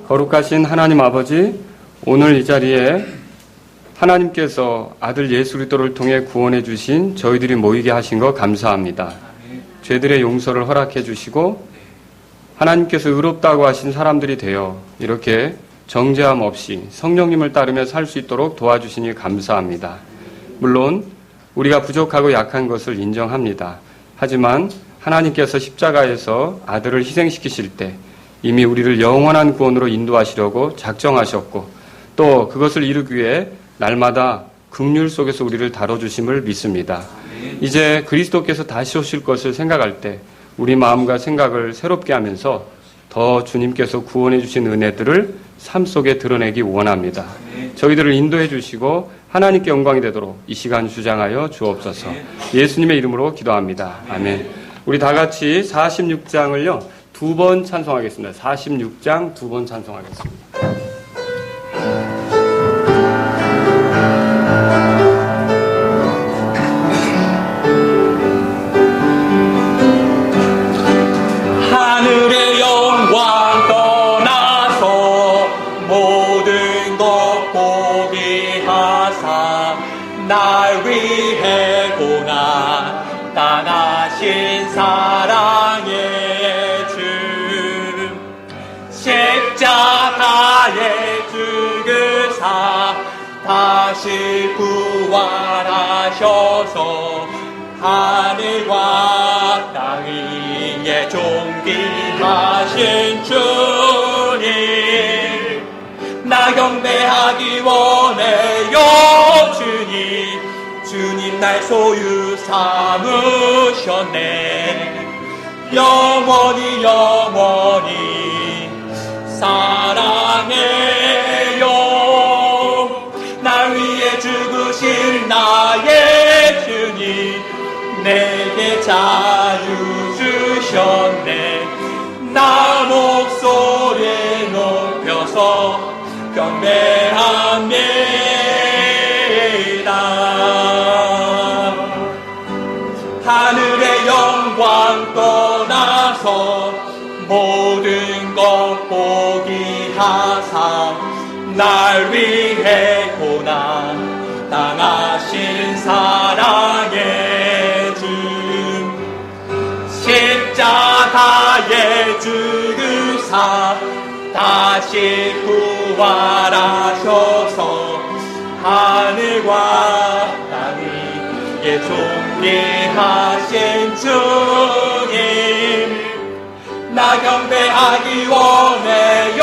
거룩하신 하나님 아버지, 오늘 이 자리에 하나님께서 아들 예수 그리스도를 통해 구원해 주신 저희들이 모이게 하신 것 감사합니다. 죄들의 용서를 허락해 주시고 하나님께서 의롭다고 하신 사람들이 되어 이렇게 정죄함 없이 성령님을 따르며 살 수 있도록 도와주시니 감사합니다. 물론 우리가 부족하고 약한 것을 인정합니다. 하지만 하나님께서 십자가에서 아들을 희생시키실 때 이미 우리를 영원한 구원으로 인도하시려고 작정하셨고 또 그것을 이루기 위해 날마다 긍휼 속에서 우리를 다뤄주심을 믿습니다. 이제 그리스도께서 다시 오실 것을 생각할 때 우리 마음과 생각을 새롭게 하면서 더 주님께서 구원해 주신 은혜들을 삶 속에 드러내기 원합니다. 저희들을 인도해 주시고 하나님께 영광이 되도록 이 시간 주장하여 주옵소서. 예수님의 이름으로 기도합니다. 아멘. 우리 다 같이 46장을요 2번 찬송하겠습니다. 46장 2번 찬송하겠습니다. 하늘의 영광 떠나서 모든 것 포기하사 날 위해 고난 당하신 사랑의 주 십자가에 죽으사 다시 부활하셔서 하늘과 땅 위에 존귀하신 주님 나 경배하기 원해요. 주님 날 소유 삼으셨네. 영원히 사랑해요. 날 위해 죽으신 나의 주님 내게 자유 주셨네. 나 목소리 높여서 경배합니다. 하늘의 영광 떠나서 모든 것 포기하사 날 위해 고난 당하신 사랑의 주 십자가에 죽으사 다시 부활하셔서 하늘과 땅 위에 존귀하신 주님 나 경배하기 원해요.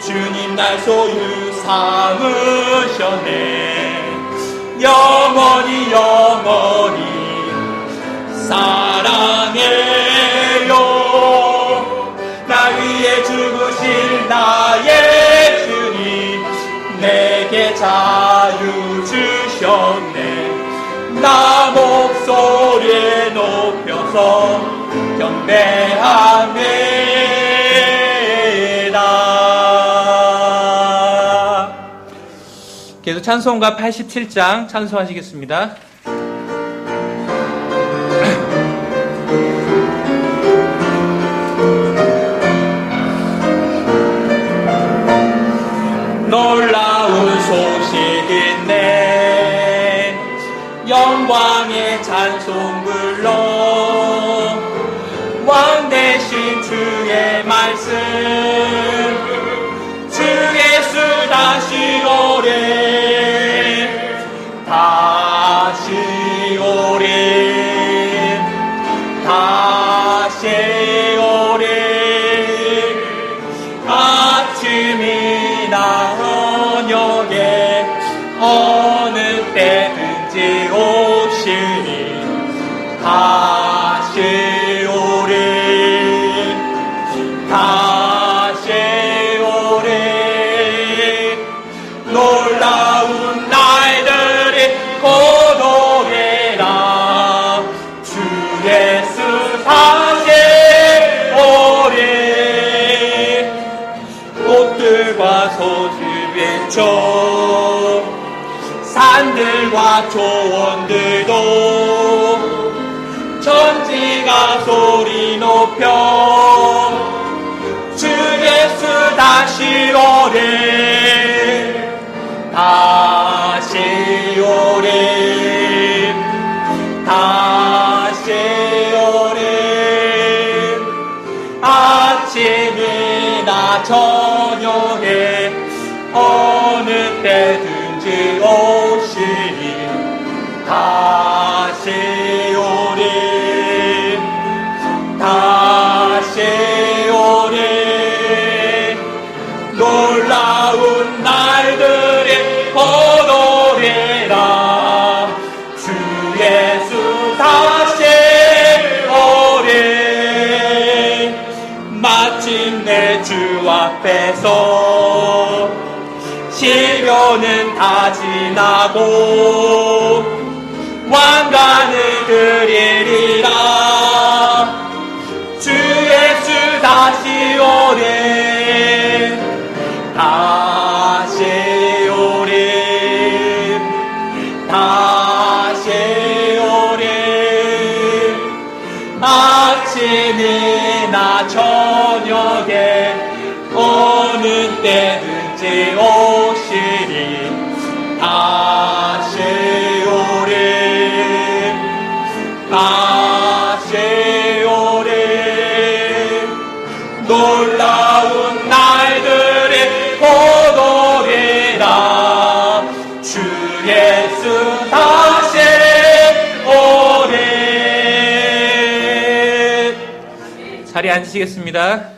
주님 날 소유 삼으셨네. 영원히 사랑해요. 나 위해 죽으신 나의 주님 내게 자유 주셨네. 나 목소리 높여서 경배합니다. 계속 찬송가 87장 찬송하시겠습니다. 놀라운 소식이네. 영광의 찬송 불러 왕 대신 주의 말씀 주 예수 다시 오리 다시 오리 다시 오리 아침이나 저녁에 어느 때든지 오시니 다시 오리 다시 오리 놀라운 날들이 곧 오리라 주 예수 다시 오리 꽃들과 소주비쳐 산들과 초원들도 천지가 소리 높여 주의 다시 오리 다시 오리 다시 오리 아침이나 저녁에 어느 때든지 오시리 다시 오리 다시 오리 놀라운 날들이 오노리라 주 예수 다시 오리 마침내 주 앞에서 시련은 다 지나고 왕관을 드리리라 주 예수 다시 오리 다시 오리 다시 오리 아침이나 저녁에 어느 때든지 오시리 다시 오리 다시 오리 놀라운 날들이 오노리라 주 예수 다시 오리 자리에 앉으시겠습니다.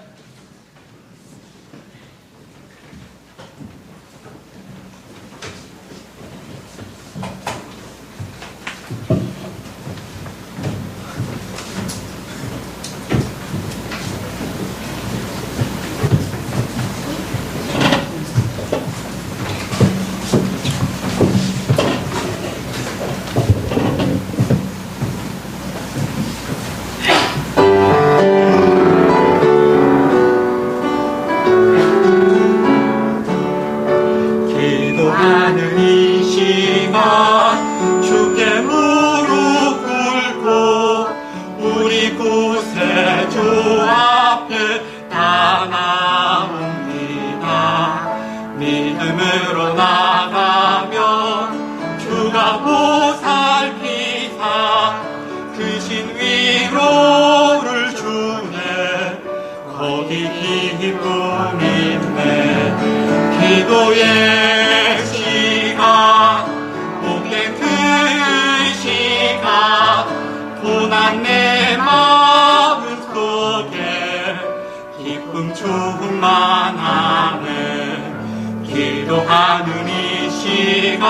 기도하는 이 시간 주께 무릎 꿇고 우리 구세주 앞에 다 나옵니다. 믿음으로 나가면 주가 보살피사 크신 위로를 주네 거기 기쁨 있네 기도의 시간 복된 그 시간 고난 내 마음 속에 기쁨 충만하네 기도하는 이 시간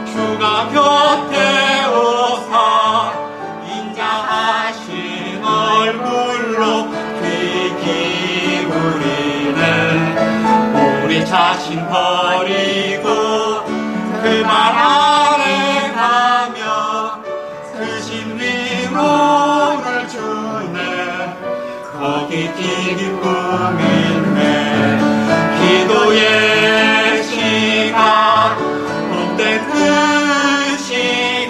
주가 곁에 오사 인자하신 얼굴로 귀 기울이네 우리 자신 버리고 그 말 안에 가면 크신 위로를 주네 거기 기쁨 있네 기도의 시간 복된 그 시간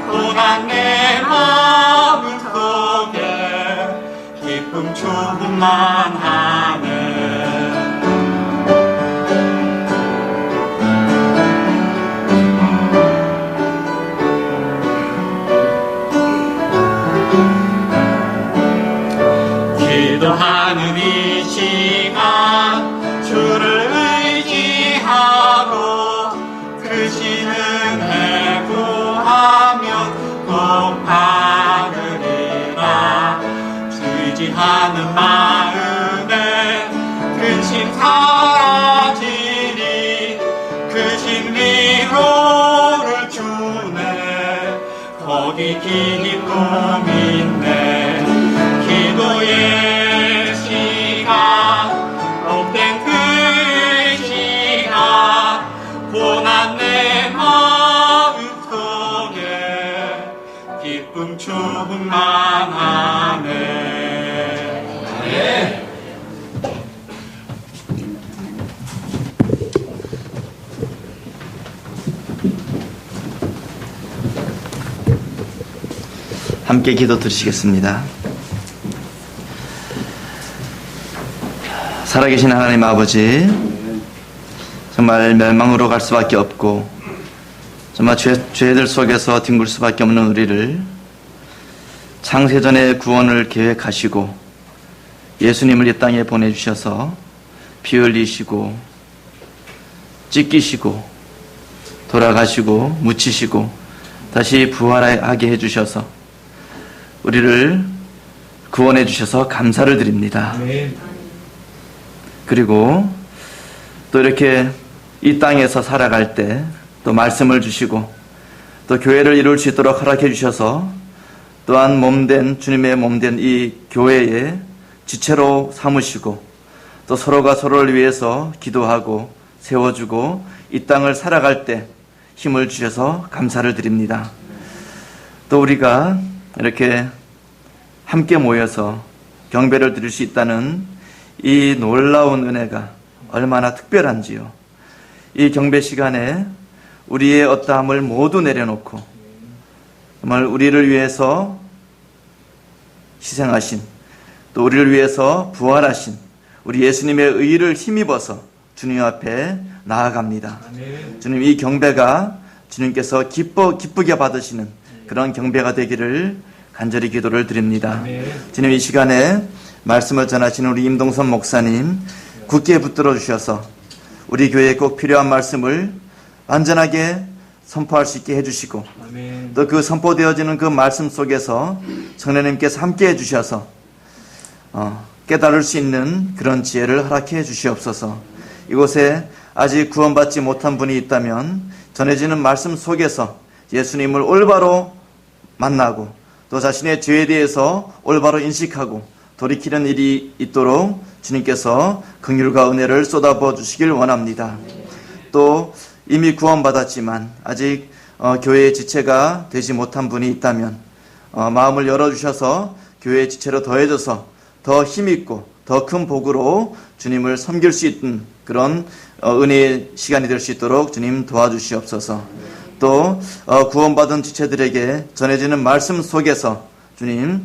고난 내 마음 속에 기쁨 충만하네 기도하는 이 시간 주를 의지하고 크신 은혜 구하면 꼭 받으리라 의지하는 마음에 근심 사라지니 크신 위로를 주네 거기 기쁨 있네 기도의 시간 복된 그 시간 고난 내 마음 속에 기쁨 충만하네 함께 기도 드리시겠습니다. 살아계신 하나님 아버지, 정말 멸망으로 갈 수밖에 없고 정말 죄들 속에서 뒹굴 수밖에 없는 우리를 창세전에 구원을 계획하시고 예수님을 이 땅에 보내주셔서 피 흘리시고 찢기시고 돌아가시고 묻히시고 다시 부활하게 해주셔서 우리를 구원해 주셔서 감사를 드립니다. 그리고 또 이렇게 이 땅에서 살아갈 때 또 말씀을 주시고 또 교회를 이룰 수 있도록 허락해 주셔서 또한 주님의 몸된 이 교회에 지체로 삼으시고 또 서로가 서로를 위해서 기도하고 세워주고 이 땅을 살아갈 때 힘을 주셔서 감사를 드립니다. 또 우리가 이렇게 함께 모여서 경배를 드릴 수 있다는 이 놀라운 은혜가 얼마나 특별한지요. 이 경배 시간에 우리의 어떠함을 모두 내려놓고 정말 우리를 위해서 희생하신 또 우리를 위해서 부활하신 우리 예수님의 의를 힘입어서 주님 앞에 나아갑니다. 주님, 이 경배가 주님께서 기쁘게 받으시는 그런 경배가 되기를 간절히 기도를 드립니다. 주님, 이 시간에 말씀을 전하시는 우리 임동선 목사님 굳게 붙들어 주셔서 우리 교회에 꼭 필요한 말씀을 완전하게 선포할 수 있게 해주시고 또 그 선포되어지는 그 말씀 속에서 성령님께서 함께 해주셔서 깨달을 수 있는 그런 지혜를 허락해 주시옵소서. 이곳에 아직 구원받지 못한 분이 있다면 전해지는 말씀 속에서 예수님을 올바로 만나고 또 자신의 죄에 대해서 올바로 인식하고 돌이키는 일이 있도록 주님께서 긍휼과 은혜를 쏟아부어 주시길 원합니다. 또 이미 구원받았지만 아직 교회의 지체가 되지 못한 분이 있다면 마음을 열어주셔서 교회의 지체로 더해져서 더 힘있고 더 큰 복으로 주님을 섬길 수 있는 그런 은혜의 시간이 될 수 있도록 주님 도와주시옵소서. 또 구원받은 지체들에게 전해지는 말씀 속에서 주님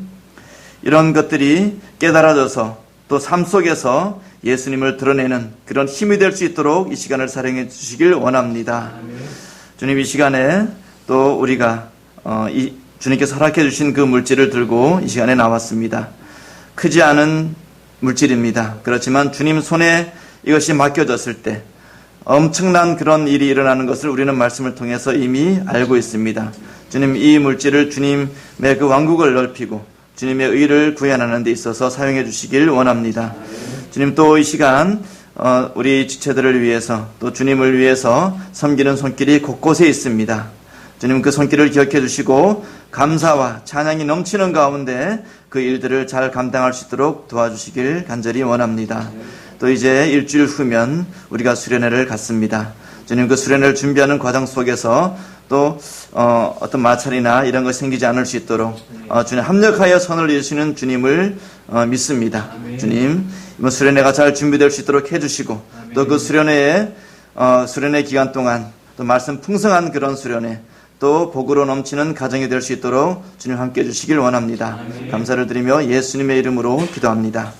이런 것들이 깨달아져서 또 삶 속에서 예수님을 드러내는 그런 힘이 될 수 있도록 이 시간을 사랑해 주시길 원합니다. 주님, 이 시간에 또 우리가 주님께서 허락해 주신 그 물질을 들고 이 시간에 나왔습니다. 크지 않은 물질입니다. 그렇지만 주님 손에 이것이 맡겨졌을 때 엄청난 그런 일이 일어나는 것을 우리는 말씀을 통해서 이미 알고 있습니다. 주님, 이 물질을 주님의 그 왕국을 넓히고 주님의 의를 구현하는 데 있어서 사용해 주시길 원합니다. 주님, 또 이 시간 우리 지체들을 위해서 또 주님을 위해서 섬기는 손길이 곳곳에 있습니다. 주님, 그 손길을 기억해 주시고 감사와 찬양이 넘치는 가운데 그 일들을 잘 감당할 수 있도록 도와주시길 간절히 원합니다. 또 이제 일주일 후면 우리가 수련회를 갖습니다. 주님, 그 수련회를 준비하는 과정 속에서 또 어떤 마찰이나 이런 것이 생기지 않을 수 있도록 주님 합력하여 선을 이루시는 주님을 믿습니다. 주님, 수련회가 잘 준비될 수 있도록 해주시고 또 그 수련회 기간 동안 또 말씀 풍성한 그런 수련회 또 복으로 넘치는 가정이 될 수 있도록 주님 함께 해주시길 원합니다. 감사를 드리며 예수님의 이름으로 기도합니다.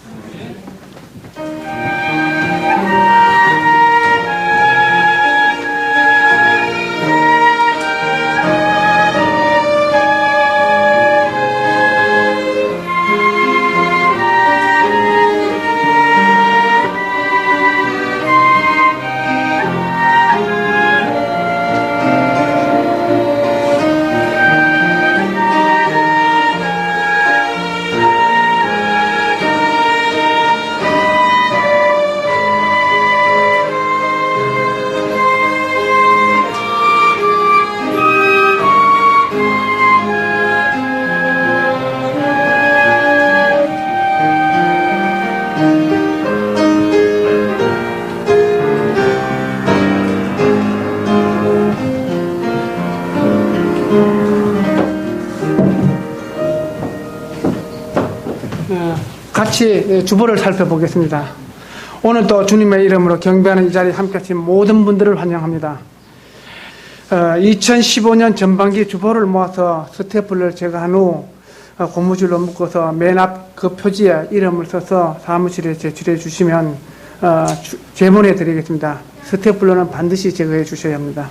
같이 주보를 살펴보겠습니다. 오늘 또 주님의 이름으로 경배하는 이 자리에 함께 하신 모든 분들을 환영합니다. 2015년 전반기 주보를 모아서 스태플을 제가 한 후 고무줄로 묶어서 맨 앞 그 표지에 이름을 써서 사무실에 제출해 주시면 제문해 드리겠습니다. 스태플러는 반드시 제거해 주셔야 합니다.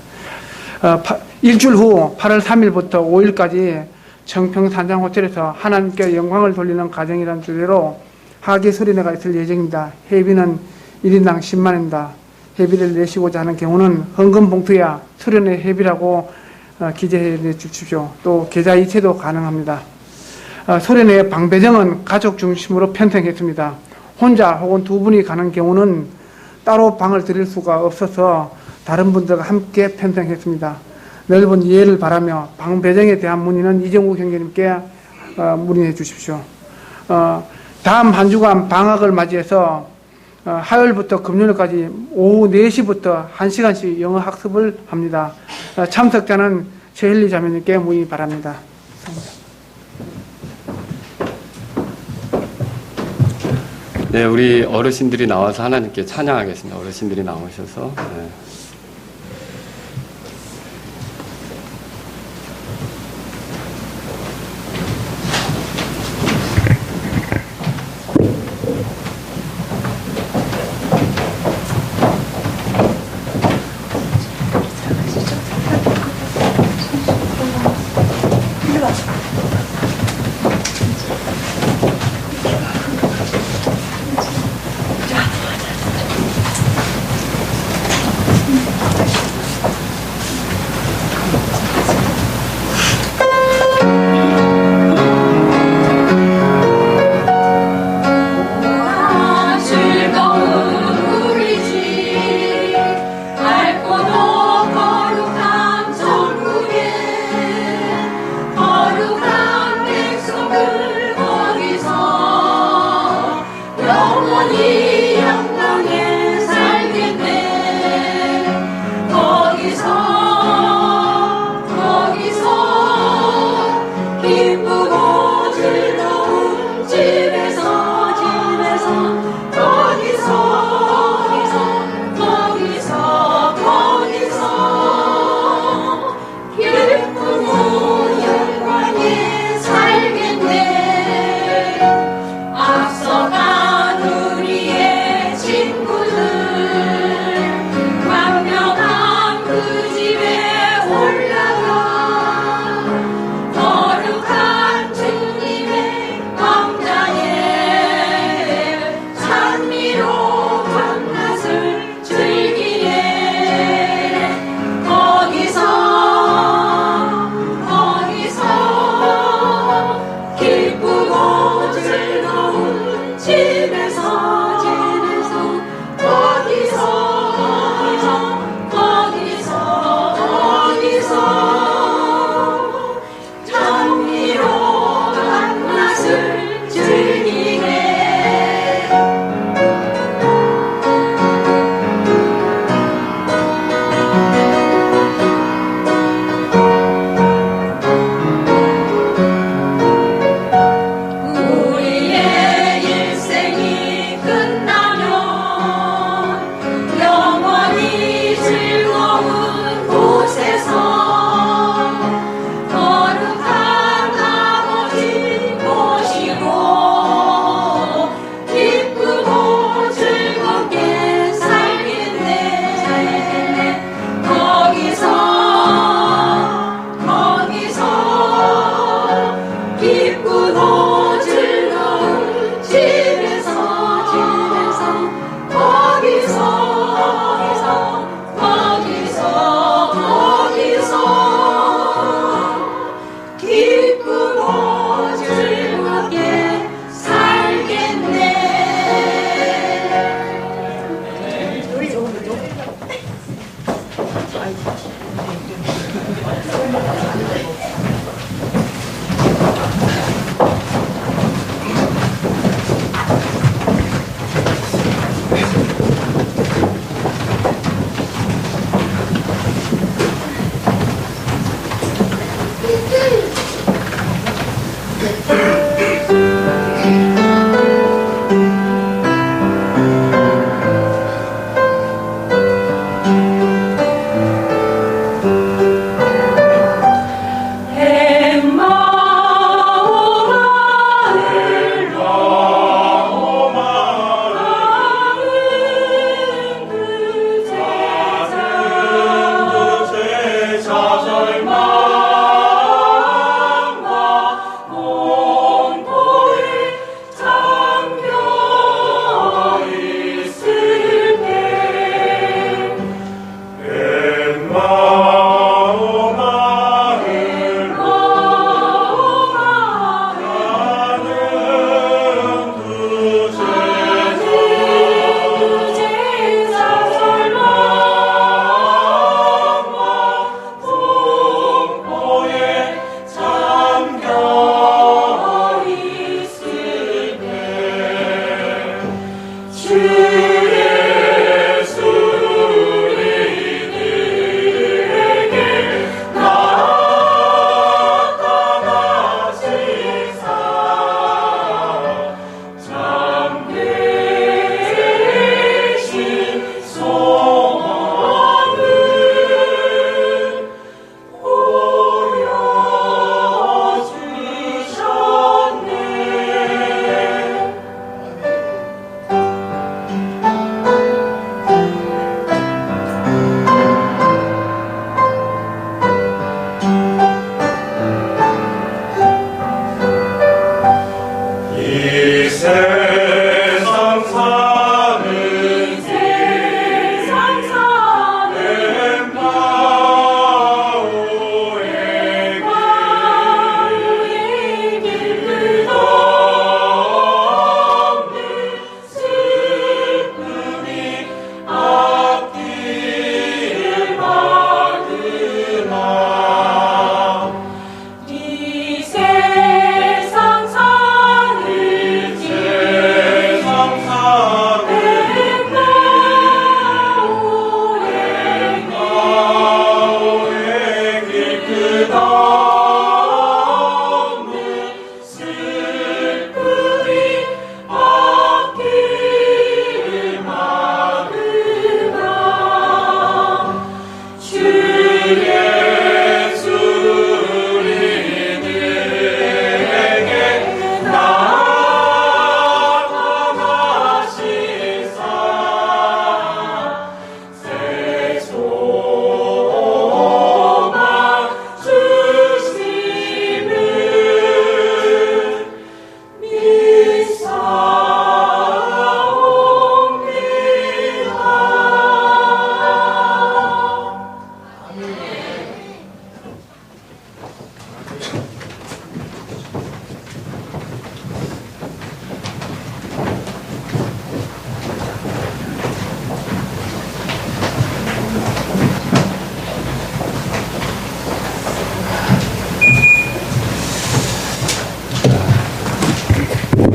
일주일 후 8월 3일부터 5일까지 청평산장 호텔에서 하나님께 영광을 돌리는 가정이라는 주제로 하계 수련회가 있을 예정입니다. 회비는 1인당 10만 원입니다. 회비를 내시고자 하는 경우는 헌금 봉투야 수련회 회비라고 기재해 주십시오. 또 계좌 이체도 가능합니다. 수련회 방 배정은 가족 중심으로 편성했습니다. 혼자 혹은 두 분이 가는 경우는 따로 방을 드릴 수가 없어서 다른 분들과 함께 편성했습니다. 넓은 이해를 바라며 방 배정에 대한 문의는 이정국 형제님께 문의해 주십시오. 다음 한 주간 방학을 맞이해서 화요일부터 금요일까지 오후 4시부터 1시간씩 영어 학습을 합니다. 참석자는 최일리 자매님께 문의 바랍니다. 네, 우리 어르신들이 나와서 하나님께 찬양하겠습니다. 어르신들이 나오셔서. 네.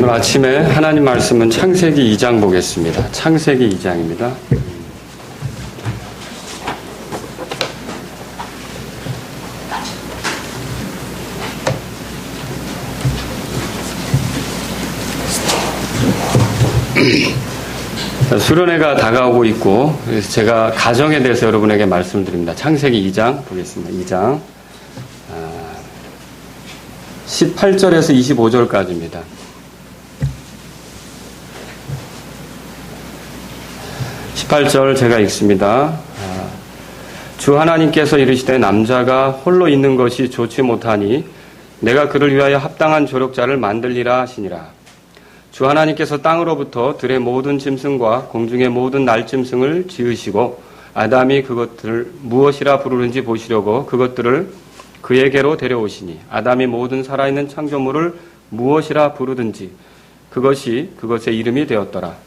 오늘 아침에 하나님 말씀은 창세기 2장 보겠습니다. 창세기 2장입니다. 수련회가 다가오고 있고, 그래서 제가 가정에 대해서 여러분에게 말씀을 드립니다. 창세기 2장 보겠습니다. 2장 18절에서 25절까지입니다. 제가 읽습니다. 주 하나님께서 이르시되 남자가 홀로 있는 것이 좋지 못하니 내가 그를 위하여 합당한 조력자를 만들리라 하시니라. 주 하나님께서 땅으로부터 들의 모든 짐승과 공중의 모든 날짐승을 지으시고 아담이 그것들을 무엇이라 부르는지 보시려고 그것들을 그에게로 데려오시니 아담이 모든 살아있는 창조물을 무엇이라 부르든지 그것의 이름이 되었더라.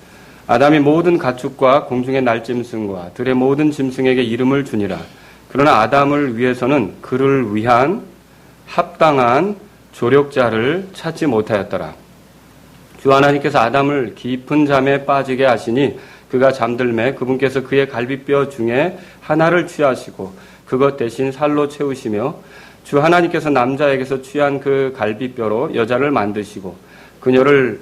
아담이 모든 가축과 공중의 날짐승과 들의 모든 짐승에게 이름을 주니라. 그러나 아담을 위해서는 그를 위한 합당한 조력자를 찾지 못하였더라. 주 하나님께서 아담을 깊은 잠에 빠지게 하시니 그가 잠들매 그분께서 그의 갈비뼈 중에 하나를 취하시고 그것 대신 살로 채우시며 주 하나님께서 남자에게서 취한 그 갈비뼈로 여자를 만드시고 그녀를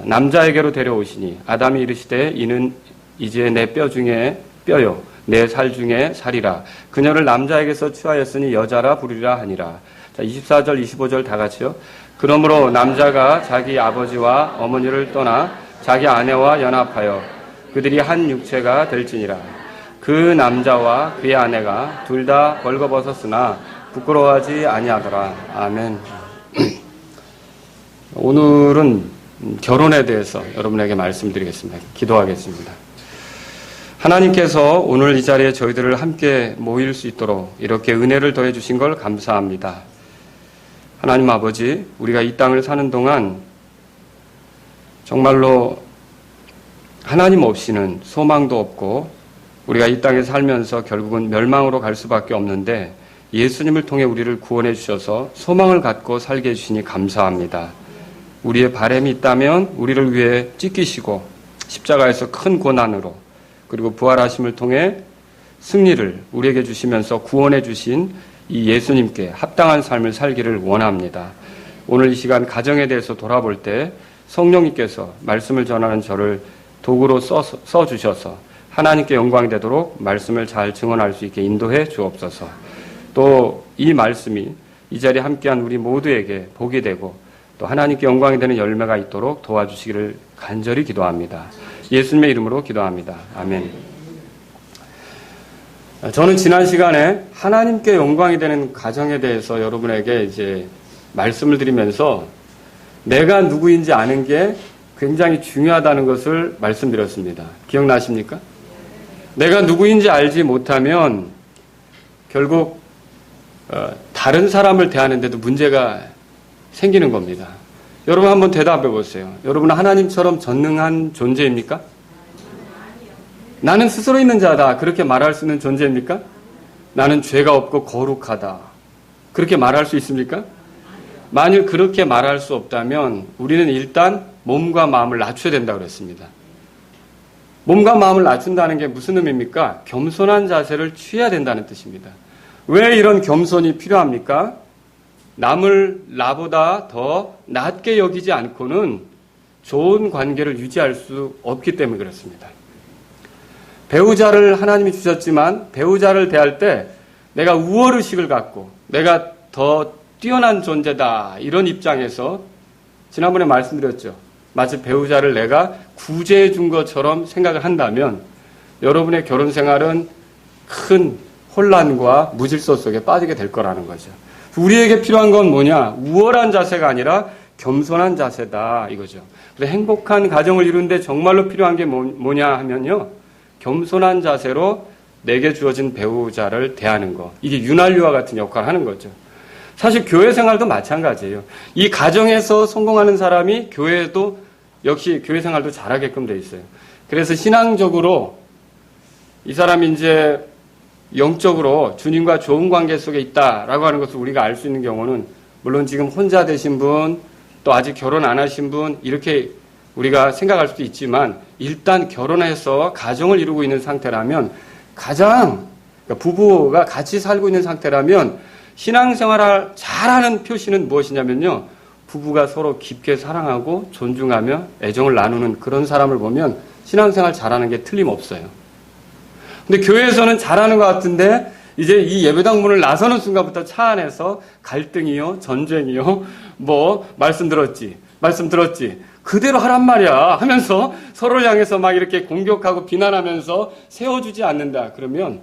남자에게로 데려오시니 아담이 이르시되 이는 이제 내 뼈 중에 뼈요 내 살 중에 살이라. 그녀를 남자에게서 취하였으니 여자라 부르리라 하니라. 자, 24절 25절 다 같이요. 그러므로 남자가 자기 아버지와 어머니를 떠나 자기 아내와 연합하여 그들이 한 육체가 될지니라. 그 남자와 그의 아내가 둘 다 벌거벗었으나 부끄러워하지 아니하더라. 아멘. 오늘은 결혼에 대해서 여러분에게 말씀드리겠습니다. 기도하겠습니다. 하나님께서 오늘 이 자리에 저희들을 함께 모일 수 있도록 이렇게 은혜를 더해 주신 걸 감사합니다. 하나님 아버지, 우리가 이 땅을 사는 동안 정말로 하나님 없이는 소망도 없고 우리가 이 땅에 살면서 결국은 멸망으로 갈 수밖에 없는데 예수님을 통해 우리를 구원해 주셔서 소망을 갖고 살게 해주시니 감사합니다. 우리의 바람이 있다면 우리를 위해 찢기시고 십자가에서 큰 고난으로 그리고 부활하심을 통해 승리를 우리에게 주시면서 구원해 주신 이 예수님께 합당한 삶을 살기를 원합니다. 오늘 이 시간 가정에 대해서 돌아볼 때 성령님께서 말씀을 전하는 저를 도구로 써주셔서 하나님께 영광이 되도록 말씀을 잘 증언할 수 있게 인도해 주옵소서. 또 이 말씀이 이 자리에 함께한 우리 모두에게 복이 되고 또 하나님께 영광이 되는 열매가 있도록 도와주시기를 간절히 기도합니다. 예수님의 이름으로 기도합니다. 아멘. 저는 지난 시간에 하나님께 영광이 되는 가정에 대해서 여러분에게 이제 말씀을 드리면서 내가 누구인지 아는 게 굉장히 중요하다는 것을 말씀드렸습니다. 기억나십니까? 내가 누구인지 알지 못하면 결국 다른 사람을 대하는데도 문제가 생기는 겁니다. 여러분 한번 대답해 보세요. 여러분은 하나님처럼 전능한 존재입니까? 나는 스스로 있는 자다. 그렇게 말할 수 있는 존재입니까? 나는 죄가 없고 거룩하다. 그렇게 말할 수 있습니까? 만일 그렇게 말할 수 없다면 우리는 일단 몸과 마음을 낮춰야 된다고 그랬습니다. 몸과 마음을 낮춘다는 게 무슨 의미입니까? 겸손한 자세를 취해야 된다는 뜻입니다. 왜 이런 겸손이 필요합니까? 남을 나보다 더 낮게 여기지 않고는 좋은 관계를 유지할 수 없기 때문에 그렇습니다. 배우자를 하나님이 주셨지만 배우자를 대할 때 내가 우월의식을 갖고 내가 더 뛰어난 존재다 이런 입장에서 지난번에 말씀드렸죠. 마치 배우자를 내가 구제해 준 것처럼 생각을 한다면 여러분의 결혼 생활은 큰 혼란과 무질서 속에 빠지게 될 거라는 거죠. 우리에게 필요한 건 뭐냐? 우월한 자세가 아니라 겸손한 자세다 이거죠. 그래서 행복한 가정을 이루는데 정말로 필요한 게 뭐냐 하면요. 겸손한 자세로 내게 주어진 배우자를 대하는 거. 이게 윤활유와 같은 역할을 하는 거죠. 사실 교회 생활도 마찬가지예요. 이 가정에서 성공하는 사람이 교회도 역시 교회 생활도 잘하게끔 돼 있어요. 그래서 신앙적으로 이 사람이 이제 영적으로 주님과 좋은 관계 속에 있다라고 하는 것을 우리가 알 수 있는 경우는 물론 지금 혼자 되신 분, 또 아직 결혼 안 하신 분 이렇게 우리가 생각할 수도 있지만 일단 결혼해서 가정을 이루고 있는 상태라면 가장 그러니까 부부가 같이 살고 있는 상태라면 신앙생활을 잘하는 표시는 무엇이냐면요. 부부가 서로 깊게 사랑하고 존중하며 애정을 나누는 그런 사람을 보면 신앙생활 잘하는 게 틀림없어요. 근데 교회에서는 잘하는 것 같은데 이제 이 예배당 문을 나서는 순간부터 차 안에서 갈등이요, 전쟁이요, 말씀 들었지 그대로 하란 말이야 하면서 서로를 향해서 막 이렇게 공격하고 비난하면서 세워주지 않는다. 그러면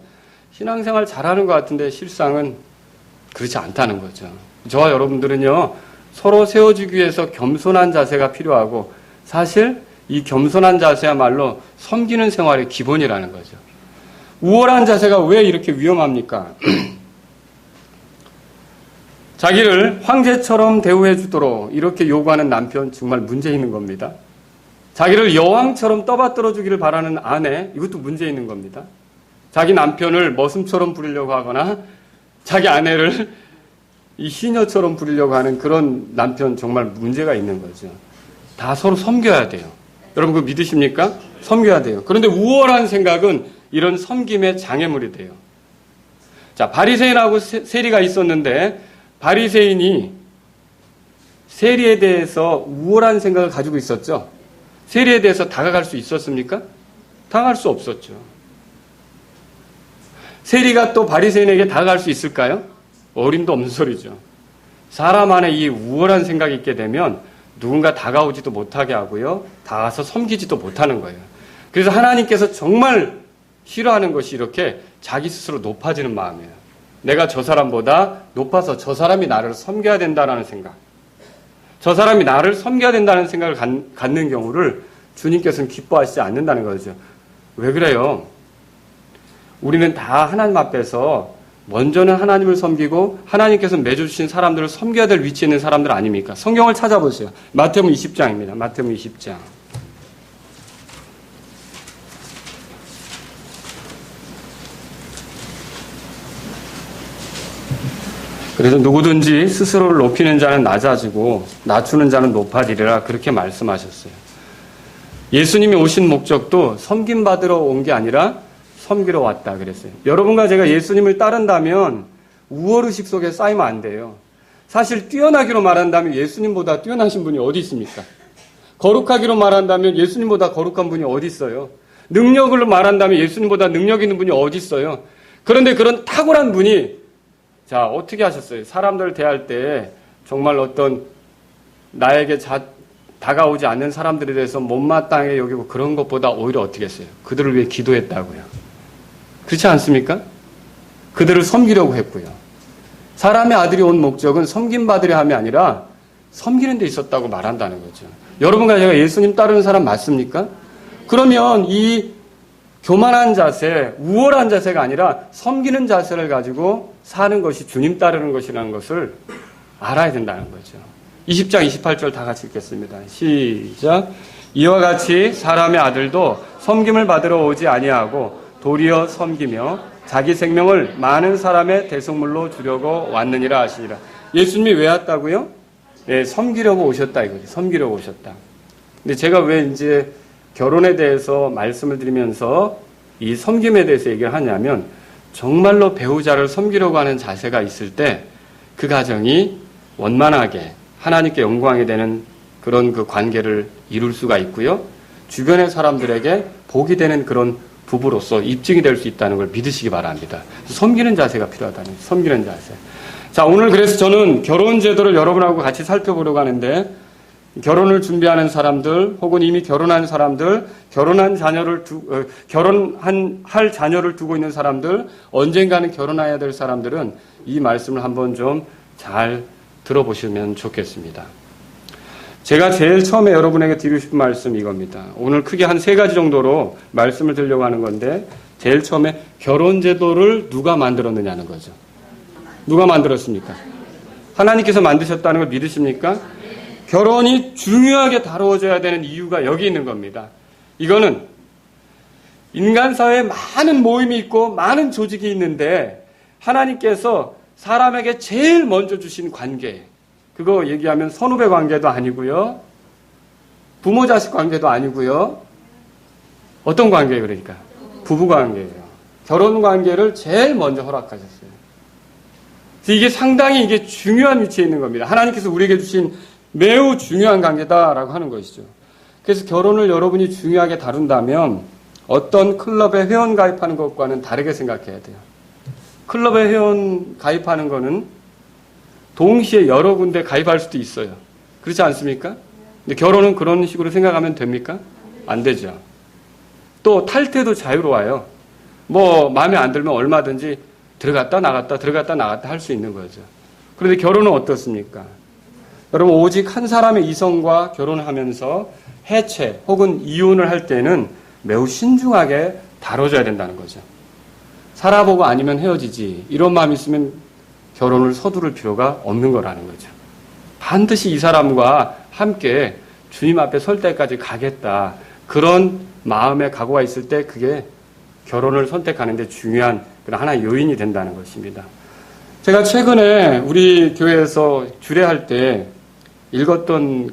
신앙생활 잘하는 것 같은데 실상은 그렇지 않다는 거죠. 저와 여러분들은요 서로 세워주기 위해서 겸손한 자세가 필요하고 사실 이 겸손한 자세야말로 섬기는 생활의 기본이라는 거죠. 우월한 자세가 왜 이렇게 위험합니까? 자기를 황제처럼 대우해 주도록 이렇게 요구하는 남편 정말 문제 있는 겁니다. 자기를 여왕처럼 떠받들어 주기를 바라는 아내 이것도 문제 있는 겁니다. 자기 남편을 머슴처럼 부리려고 하거나 자기 아내를 이 시녀처럼 부리려고 하는 그런 남편 정말 문제가 있는 거죠. 다 서로 섬겨야 돼요. 여러분 그거 믿으십니까? 섬겨야 돼요. 그런데 우월한 생각은 이런 섬김의 장애물이 돼요. 자, 바리새인하고 세리가 있었는데 바리새인이 세리에 대해서 우월한 생각을 가지고 있었죠. 세리에 대해서 다가갈 수 있었습니까? 다가갈 수 없었죠. 세리가 또 바리새인에게 다가갈 수 있을까요? 어림도 없는 소리죠. 사람 안에 이 우월한 생각이 있게 되면 누군가 다가오지도 못하게 하고요. 다가서 섬기지도 못하는 거예요. 그래서 하나님께서 정말 싫어하는 것이 이렇게 자기 스스로 높아지는 마음이에요. 내가 저 사람보다 높아서 저 사람이 나를 섬겨야 된다는 생각. 저 사람이 나를 섬겨야 된다는 생각을 갖는 경우를 주님께서는 기뻐하시지 않는다는 거죠. 왜 그래요? 우리는 다 하나님 앞에서 먼저는 하나님을 섬기고 하나님께서 맺어주신 사람들을 섬겨야 될 위치에 있는 사람들 아닙니까? 성경을 찾아보세요. 마태복음 20장입니다. 마태복음 20장. 그래서 누구든지 스스로를 높이는 자는 낮아지고 낮추는 자는 높아지리라 그렇게 말씀하셨어요. 예수님이 오신 목적도 섬김받으러 온 게 아니라 섬기러 왔다 그랬어요. 여러분과 제가 예수님을 따른다면 우월의식 속에 쌓이면 안 돼요. 사실 뛰어나기로 말한다면 예수님보다 뛰어나신 분이 어디 있습니까? 거룩하기로 말한다면 예수님보다 거룩한 분이 어디 있어요? 능력으로 말한다면 예수님보다 능력 있는 분이 어디 있어요? 그런데 그런 탁월한 분이 자 어떻게 하셨어요? 사람들 대할 때 정말 어떤 나에게 다가오지 않는 사람들에 대해서 못마땅하게 여기고 그런 것보다 오히려 어떻게 했어요? 그들을 위해 기도했다고요. 그렇지 않습니까? 그들을 섬기려고 했고요. 사람의 아들이 온 목적은 섬김받으려 함이 아니라 섬기는 데 있었다고 말한다는 거죠. 여러분과 제가 예수님 따르는 사람 맞습니까? 그러면 이 교만한 자세, 우월한 자세가 아니라 섬기는 자세를 가지고 사는 것이 주님 따르는 것이라는 것을 알아야 된다는 거죠. 20장 28절 다 같이 읽겠습니다. 시작. 이와 같이 사람의 아들도 섬김을 받으러 오지 아니하고 도리어 섬기며 자기 생명을 많은 사람의 대속물로 주려고 왔느니라 하시니라. 예수님이 왜 왔다고요? 네, 섬기려고 오셨다 이거죠. 섬기려고 오셨다. 근데 제가 왜 이제 결혼에 대해서 말씀을 드리면서 이 섬김에 대해서 얘기를 하냐면 정말로 배우자를 섬기려고 하는 자세가 있을 때 그 가정이 원만하게 하나님께 영광이 되는 그런 그 관계를 이룰 수가 있고요. 주변의 사람들에게 복이 되는 그런 부부로서 입증이 될 수 있다는 걸 믿으시기 바랍니다. 섬기는 자세가 필요하다는 거죠. 섬기는 자세. 자, 오늘 그래서 저는 결혼 제도를 여러분하고 같이 살펴보려고 하는데 결혼을 준비하는 사람들 혹은 이미 결혼한 사람들, 결혼할 자녀를 두고 있는 사람들, 언젠가는 결혼해야 될 사람들은 이 말씀을 한번 좀 잘 들어보시면 좋겠습니다. 제가 제일 처음에 여러분에게 드리고 싶은 말씀 이겁니다. 오늘 크게 한 3가지 정도로 말씀을 드리려고 하는 건데 제일 처음에 결혼 제도를 누가 만들었느냐는 거죠. 누가 만들었습니까? 하나님께서 만드셨다는 걸 믿으십니까? 결혼이 중요하게 다루어져야 되는 이유가 여기 있는 겁니다. 이거는 인간 사회에 많은 모임이 있고 많은 조직이 있는데 하나님께서 사람에게 제일 먼저 주신 관계, 그거 얘기하면 선후배 관계도 아니고요. 부모 자식 관계도 아니고요. 어떤 관계예요, 그러니까? 부부 관계예요. 결혼 관계를 제일 먼저 허락하셨어요. 이게 상당히 이게 중요한 위치에 있는 겁니다. 하나님께서 우리에게 주신 매우 중요한 관계다라고 하는 것이죠. 그래서 결혼을 여러분이 중요하게 다룬다면 어떤 클럽에 회원 가입하는 것과는 다르게 생각해야 돼요. 클럽에 회원 가입하는 거는 동시에 여러 군데 가입할 수도 있어요. 그렇지 않습니까? 근데 결혼은 그런 식으로 생각하면 됩니까? 안 되죠. 또 탈퇴도 자유로워요. 뭐 마음에 안 들면 얼마든지 들어갔다 나갔다 할 수 있는 거죠. 그런데 결혼은 어떻습니까? 여러분 오직 한 사람의 이성과 결혼을 하면서 해체 혹은 이혼을 할 때는 매우 신중하게 다뤄줘야 된다는 거죠. 살아보고 아니면 헤어지지 이런 마음이 있으면 결혼을 서두를 필요가 없는 거라는 거죠. 반드시 이 사람과 함께 주님 앞에 설 때까지 가겠다. 그런 마음의 각오가 있을 때 그게 결혼을 선택하는 데 중요한 그런 하나의 요인이 된다는 것입니다. 제가 최근에 우리 교회에서 주례할 때 읽었던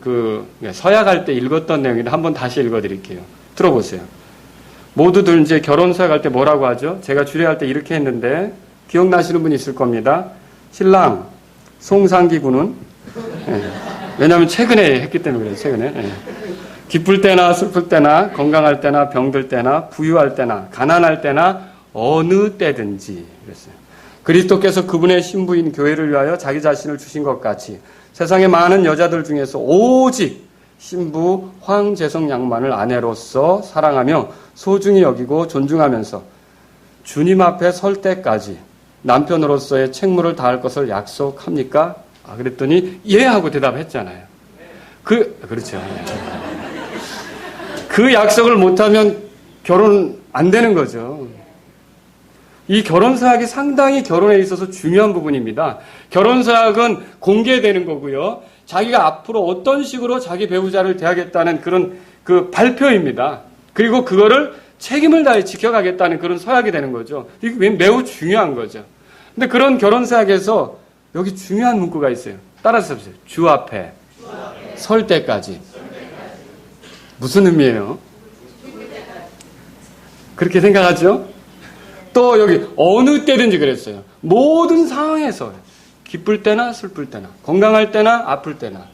서약할 때 읽었던 내용인데 한번 다시 읽어드릴게요. 들어보세요. 모두들 이제 결혼 서약할 때 뭐라고 하죠? 제가 주례할 때 이렇게 했는데 기억나시는 분 있을 겁니다. 신랑 송상기 군은 왜냐하면 최근에 했기 때문에 그래요. 최근에 기쁠 때나 슬플 때나 건강할 때나 병들 때나 부유할 때나 가난할 때나 어느 때든지 그랬어요. 그리스도께서 그분의 신부인 교회를 위하여 자기 자신을 주신 것 같이 세상의 많은 여자들 중에서 오직 신부 황제성 양만을 아내로서 사랑하며 소중히 여기고 존중하면서 주님 앞에 설 때까지 남편으로서의 책무를 다할 것을 약속합니까? 그랬더니 예 하고 대답했잖아요. 그렇죠. 그 약속을 못하면 결혼 안 되는 거죠. 이 결혼서약이 상당히 결혼에 있어서 중요한 부분입니다. 결혼서약은 공개되는 거고요. 자기가 앞으로 어떤 식으로 자기 배우자를 대하겠다는 그런 그 발표입니다. 그리고 그거를 책임을 다해 지켜가겠다는 그런 서약이 되는 거죠. 이게 매우 중요한 거죠. 근데 그런 결혼서약에서 여기 중요한 문구가 있어요. 따라서 보세요. 주 앞에 설 때까지. 무슨 의미예요? 그렇게 생각하죠? 또 여기 어느 때든지 그랬어요. 모든 상황에서 기쁠 때나 슬플 때나 건강할 때나 아플 때나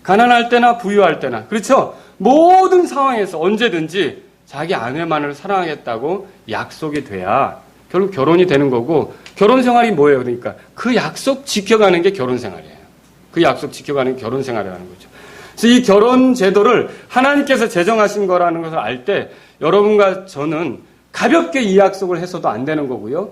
가난할 때나 부유할 때나 그렇죠? 모든 상황에서 언제든지 자기 아내만을 사랑하겠다고 약속이 돼야 결국 결혼이 되는 거고 결혼 생활이 뭐예요? 그러니까 그 약속 지켜가는 게 결혼 생활이에요. 그 약속 지켜가는 게 결혼 생활이라는 거죠. 그래서 이 결혼 제도를 하나님께서 제정하신 거라는 것을 알 때 여러분과 저는 가볍게 이 약속을 해서도 안 되는 거고요.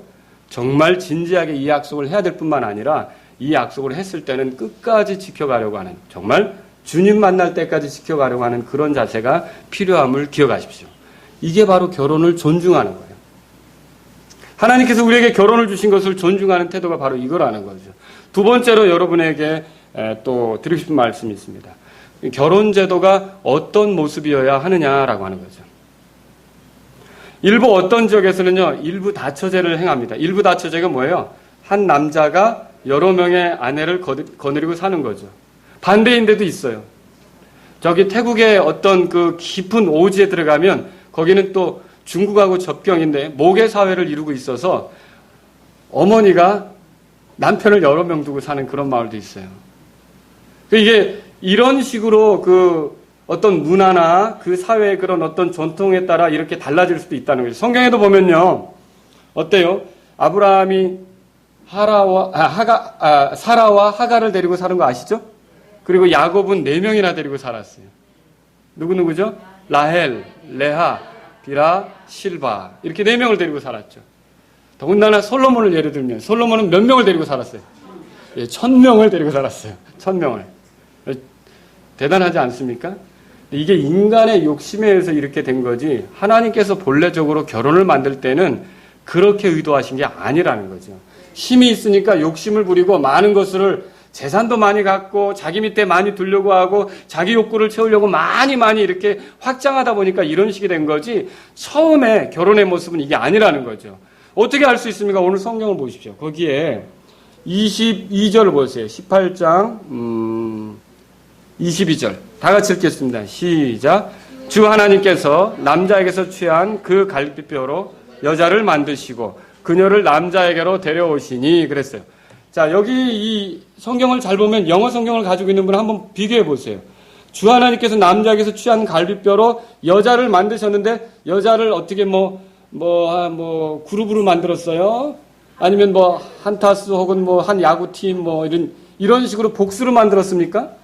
정말 진지하게 이 약속을 해야 될 뿐만 아니라 이 약속을 했을 때는 끝까지 지켜가려고 하는 정말 주님 만날 때까지 지켜가려고 하는 그런 자세가 필요함을 기억하십시오. 이게 바로 결혼을 존중하는 거예요. 하나님께서 우리에게 결혼을 주신 것을 존중하는 태도가 바로 이거라는 거죠. 두 번째로 여러분에게 또 드리고 싶은 말씀이 있습니다. 결혼 제도가 어떤 모습이어야 하느냐라고 하는 거죠. 일부 어떤 지역에서는요, 일부 다처제를 행합니다. 일부 다처제가 뭐예요? 한 남자가 여러 명의 아내를 거느리고 사는 거죠. 반대인 데도 있어요. 저기 태국의 어떤 그 깊은 오지에 들어가면 거기는 또 중국하고 접경인데 모계 사회를 이루고 있어서 어머니가 남편을 여러 명 두고 사는 그런 마을도 있어요. 이게 이런 식으로 그 어떤 문화나 그 사회의 그런 어떤 전통에 따라 이렇게 달라질 수도 있다는 거죠. 성경에도 보면요. 어때요? 아브라함이 사라와 하가를 데리고 사는 거 아시죠? 그리고 야곱은 4명이나 데리고 살았어요. 누구죠? 라헬, 레하, 비라, 실바. 이렇게 4명을 데리고 살았죠. 더군다나 솔로몬을 예를 들면 솔로몬은 몇 명을 데리고 살았어요? 1000명을 데리고 살았어요. 1000명을. 대단하지 않습니까? 이게 인간의 욕심에 의해서 이렇게 된 거지 하나님께서 본래적으로 결혼을 만들 때는 그렇게 의도하신 게 아니라는 거죠. 힘이 있으니까 욕심을 부리고 많은 것을 재산도 많이 갖고 자기 밑에 많이 두려고 하고 자기 욕구를 채우려고 많이 이렇게 확장하다 보니까 이런 식이 된 거지 처음에 결혼의 모습은 이게 아니라는 거죠. 어떻게 알 수 있습니까? 오늘 성경을 보십시오. 거기에 22절을 보세요. 18장 22절 다 같이 읽겠습니다. 시작. 주 하나님께서 남자에게서 취한 그 갈빗뼈로 여자를 만드시고 그녀를 남자에게로 데려오시니 그랬어요. 자, 여기 이 성경을 잘 보면 영어 성경을 가지고 있는 분 한번 비교해 보세요. 주 하나님께서 남자에게서 취한 갈빗뼈로 여자를 만드셨는데 여자를 어떻게 그룹으로 만들었어요? 아니면 한 타수 혹은 한 야구팀 이런 식으로 복수로 만들었습니까?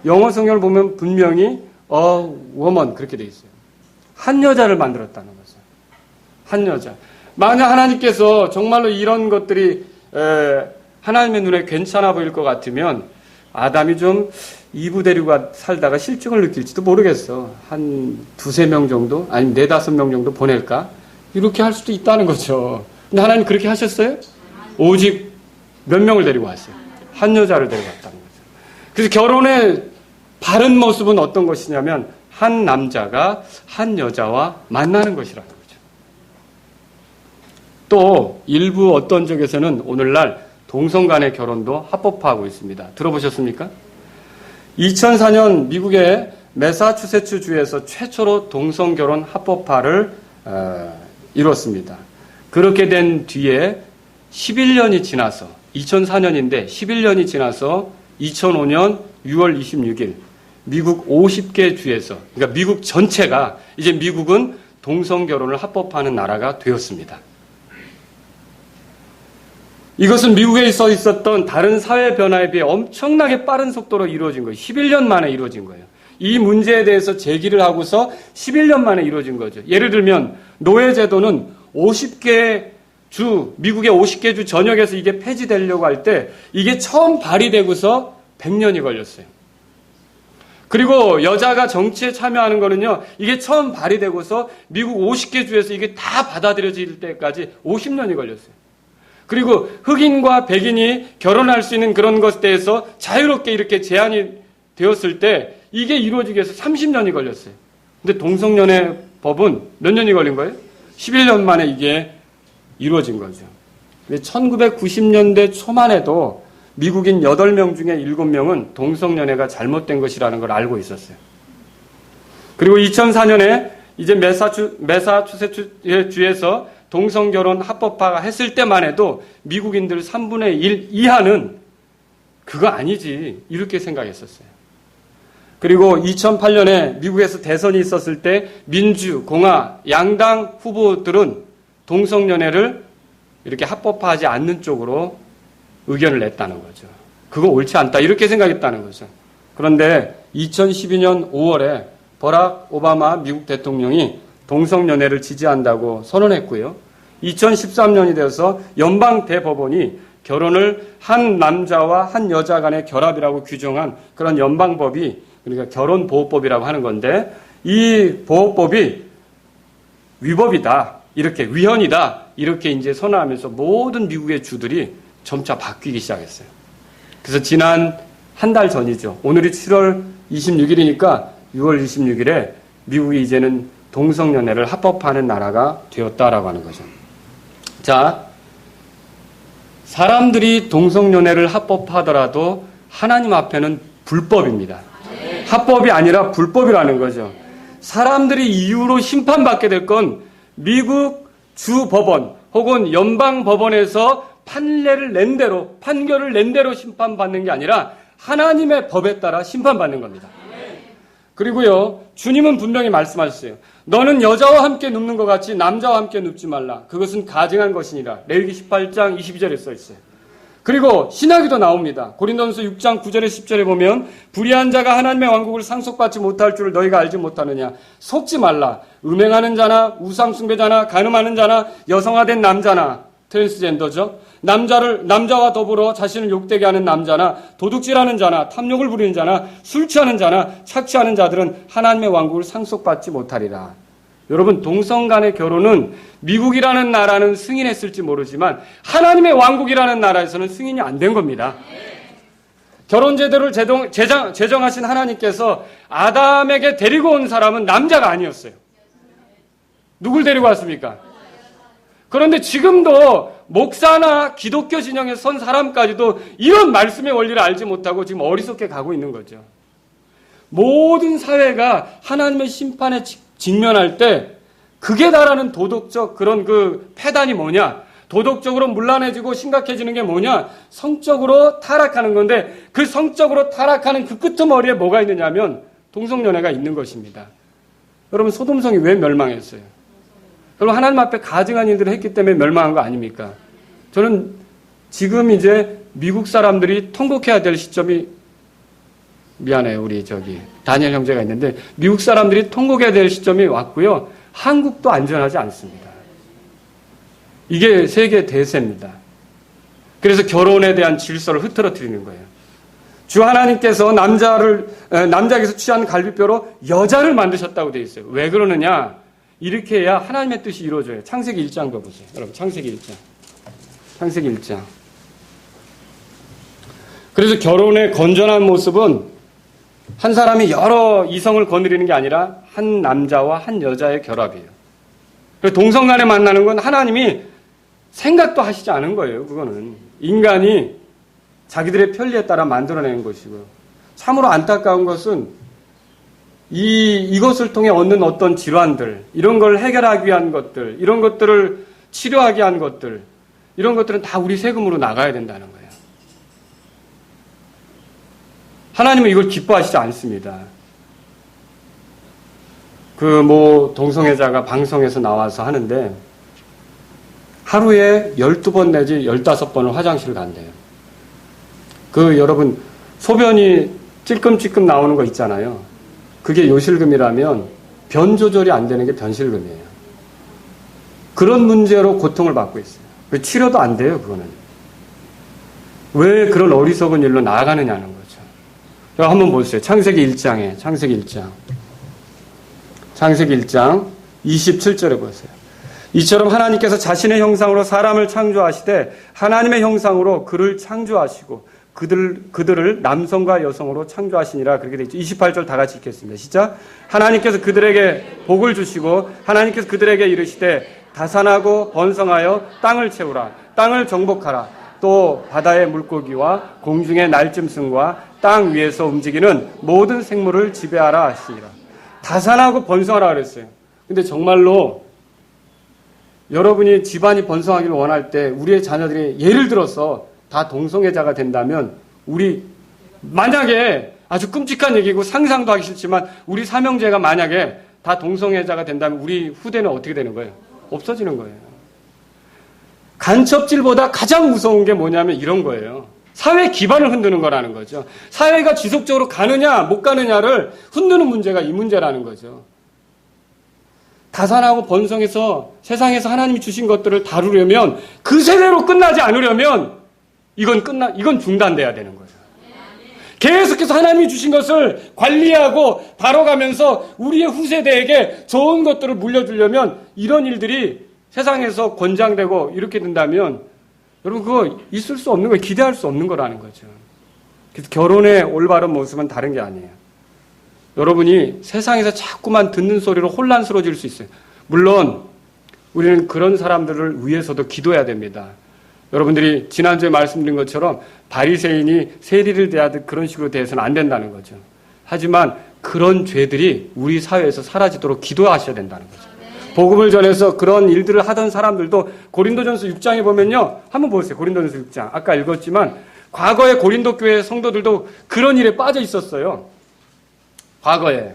영어 성경을 보면 분명히 woman 그렇게 돼 있어요. 한 여자를 만들었다는 거죠. 한 여자. 만약 하나님께서 정말로 이런 것들이 하나님의 눈에 괜찮아 보일 것 같으면 아담이 좀 이브 데리고 살다가 실증을 느낄지도 모르겠어. 한 2-3명 정도 아니면 4-5명 정도 보낼까? 이렇게 할 수도 있다는 거죠. 근데 하나님 그렇게 하셨어요? 오직 몇 명을 데리고 왔어요? 한 여자를 데리고 왔다는 거죠. 그래서 결혼의 바른 모습은 어떤 것이냐면 한 남자가 한 여자와 만나는 것이라는 거죠. 또 일부 어떤 쪽에서는 오늘날 동성 간의 결혼도 합법화하고 있습니다. 들어보셨습니까? 2004년 미국의 매사추세츠 주에서 최초로 동성 결혼 합법화를 이뤘습니다. 그렇게 된 뒤에 11년이 지나서 2004년인데 11년이 지나서 2005년 6월 26일 미국 50개 주에서 그러니까 미국 전체가 이제 미국은 동성 결혼을 합법화하는 나라가 되었습니다. 이것은 미국에 있었던 다른 사회 변화에 비해 엄청나게 빠른 속도로 이루어진 거예요. 11년 만에 이루어진 거예요. 이 문제에 대해서 제기를 하고서 11년 만에 이루어진 거죠. 예를 들면 노예제도는 50개 주, 미국의 50개 주 전역에서 이게 폐지되려고 할 때 이게 처음 발의되고서 100년이 걸렸어요. 그리고 여자가 정치에 참여하는 거는요, 이게 처음 발의되고서 미국 50개 주에서 이게 다 받아들여질 때까지 50년이 걸렸어요. 그리고 흑인과 백인이 결혼할 수 있는 그런 것에 대해서 자유롭게 이렇게 제한이 되었을 때 이게 이루어지기 위해서 30년이 걸렸어요. 근데 동성연애 법은 몇 년이 걸린 거예요? 11년 만에 이게 이루어진 거죠. 1990년대 초만 해도 미국인 8명 중에 7명은 동성연애가 잘못된 것이라는 걸 알고 있었어요. 그리고 2004년에 이제 매사추세츠 주에서 동성결혼 합법화가 했을 때만 해도 미국인들 3분의 1 이하는 그거 아니지 이렇게 생각했었어요. 그리고 2008년에 미국에서 대선이 있었을 때 민주, 공화, 양당 후보들은 동성연애를 이렇게 합법화하지 않는 쪽으로 의견을 냈다는 거죠. 그거 옳지 않다 이렇게 생각했다는 거죠. 그런데 2012년 5월에 버락 오바마 미국 대통령이 동성연애를 지지한다고 선언했고요. 2013년이 되어서 연방 대법원이 결혼을 한 남자와 한 여자 간의 결합이라고 규정한 그런 연방법이 그러니까 결혼보호법이라고 하는 건데 이 보호법이 위법이다. 이렇게 위헌이다. 이렇게 이제 선언하면서 모든 미국의 주들이 점차 바뀌기 시작했어요. 그래서 지난 한 달 전이죠. 오늘이 7월 26일이니까 6월 26일에 미국이 이제는 동성연애를 합법화하는 나라가 되었다라고 하는 거죠. 자, 사람들이 동성연애를 합법화하더라도 하나님 앞에는 불법입니다. 합법이 아니라 불법이라는 거죠. 사람들이 이유로 심판받게 될 건 미국 주법원 혹은 연방법원에서 판례를 낸 대로, 판결을 낸 대로 심판받는 게 아니라 하나님의 법에 따라 심판받는 겁니다. 그리고요, 주님은 분명히 말씀하셨어요. 너는 여자와 함께 눕는 것 같이 남자와 함께 눕지 말라. 그것은 가증한 것이니라. 레위기 18장 22절에 써 있어요. 그리고 신학에도 나옵니다. 고린도전서 6장 9절에 10절에 보면 불의한 자가 하나님의 왕국을 상속받지 못할 줄을 너희가 알지 못하느냐. 속지 말라. 음행하는 자나 우상 숭배자나 간음하는 자나 여성화된 남자나 트랜스젠더죠. 남자와 더불어 자신을 욕되게 하는 남자나 도둑질하는 자나 탐욕을 부리는 자나 술 취하는 자나 착취하는 자들은 하나님의 왕국을 상속받지 못하리라. 여러분, 동성 간의 결혼은 미국이라는 나라는 승인했을지 모르지만 하나님의 왕국이라는 나라에서는 승인이 안 된 겁니다. 결혼 제도를 제정하신 하나님께서 아담에게 데리고 온 사람은 남자가 아니었어요. 누굴 데리고 왔습니까? 그런데 지금도 목사나 기독교 진영에 선 사람까지도 이런 말씀의 원리를 알지 못하고 지금 어리석게 가고 있는 거죠. 모든 사회가 하나님의 심판에 직면할 때 극에 달하는 도덕적 그런 그 패단이 뭐냐? 도덕적으로 문란해지고 심각해지는 게 뭐냐? 성적으로 타락하는 건데 그 성적으로 타락하는 그 끄트머리에 뭐가 있느냐면 동성연애가 있는 것입니다. 여러분, 소돔성이 왜 멸망했어요? 여러분, 하나님 앞에 가증한 일들을 했기 때문에 멸망한 거 아닙니까? 저는 지금 이제 미국 사람들이 통곡해야 될 시점이 미안해요. 우리 다니엘 형제가 있는데 미국 사람들이 통곡해야 될 시점이 왔고요. 한국도 안전하지 않습니다. 이게 세계 대세입니다. 그래서 결혼에 대한 질서를 흐트러뜨리는 거예요. 주 하나님께서 남자에게서 취한 갈비뼈로 여자를 만드셨다고 되어 있어요. 왜 그러느냐? 이렇게 해야 하나님의 뜻이 이루어져요. 창세기 1장도 보세요. 여러분, 창세기 1장. 창세기 1장. 그래서 결혼의 건전한 모습은 한 사람이 여러 이성을 거느리는 게 아니라 한 남자와 한 여자의 결합이에요. 동성 간에 만나는 건 하나님이 생각도 하시지 않은 거예요. 그거는 인간이 자기들의 편리에 따라 만들어내는 것이고요. 참으로 안타까운 것은 이것을 통해 얻는 어떤 질환들, 이런 걸 해결하기 위한 것들, 이런 것들을 치료하기 위한 것들, 이런 것들은 다 우리 세금으로 나가야 된다는 거예요. 하나님은 이걸 기뻐하시지 않습니다. 동성애자가 방송에서 나와서 하는데 하루에 12번 내지 15번을 화장실을 간대요. 여러분, 소변이 찔끔찔끔 나오는 거 있잖아요. 그게 요실금이라면 변 조절이 안 되는 게 변실금이에요. 그런 문제로 고통을 받고 있어요. 치료도 안 돼요, 그거는. 왜 그런 어리석은 일로 나아가느냐는 거죠. 한번 보세요. 창세기 1장 27절에 보세요. 이처럼 하나님께서 자신의 형상으로 사람을 창조하시되 하나님의 형상으로 그를 창조하시고 그들을 남성과 여성으로 창조하시니라. 그렇게 되어 있죠. 28절 다 같이 읽겠습니다. 시작. 하나님께서 그들에게 복을 주시고 하나님께서 그들에게 이르시되 다산하고 번성하여 땅을 채우라. 땅을 정복하라. 또 바다의 물고기와 공중의 날짐승과 땅 위에서 움직이는 모든 생물을 지배하라 하시니라. 다산하고 번성하라 그랬어요. 근데 정말로 여러분이 집안이 번성하기를 원할 때 우리의 자녀들이 예를 들어서 다 동성애자가 된다면 우리 만약에 아주 끔찍한 얘기고 상상도 하기 싫지만 우리 삼형제가 만약에 다 동성애자가 된다면 우리 후대는 어떻게 되는 거예요? 없어지는 거예요. 간첩질보다 가장 무서운 게 뭐냐면 이런 거예요. 사회 기반을 흔드는 거라는 거죠. 사회가 지속적으로 가느냐 못 가느냐를 흔드는 문제가 이 문제라는 거죠. 다산하고 번성해서 세상에서 하나님이 주신 것들을 다루려면 그 세대로 끝나지 않으려면 이건 중단돼야 되는 거예요. 계속해서 하나님이 주신 것을 관리하고 다뤄가면서 우리의 후세대에게 좋은 것들을 물려주려면 이런 일들이 세상에서 권장되고 이렇게 된다면 여러분 그거 있을 수 없는 거예요. 기대할 수 없는 거라는 거죠. 그래서 결혼의 올바른 모습은 다른 게 아니에요. 여러분이 세상에서 자꾸만 듣는 소리로 혼란스러워질 수 있어요. 물론 우리는 그런 사람들을 위해서도 기도해야 됩니다. 여러분들이 지난주에 말씀드린 것처럼 바리새인이 세리를 대하듯 그런 식으로 대해서는 안 된다는 거죠. 하지만 그런 죄들이 우리 사회에서 사라지도록 기도하셔야 된다는 거죠. 복음을 전해서 그런 일들을 하던 사람들도 고린도전서 6장에 보면요. 한번 보세요. 고린도전서 6장. 아까 읽었지만 과거에 고린도 교회 성도들도 그런 일에 빠져 있었어요. 과거에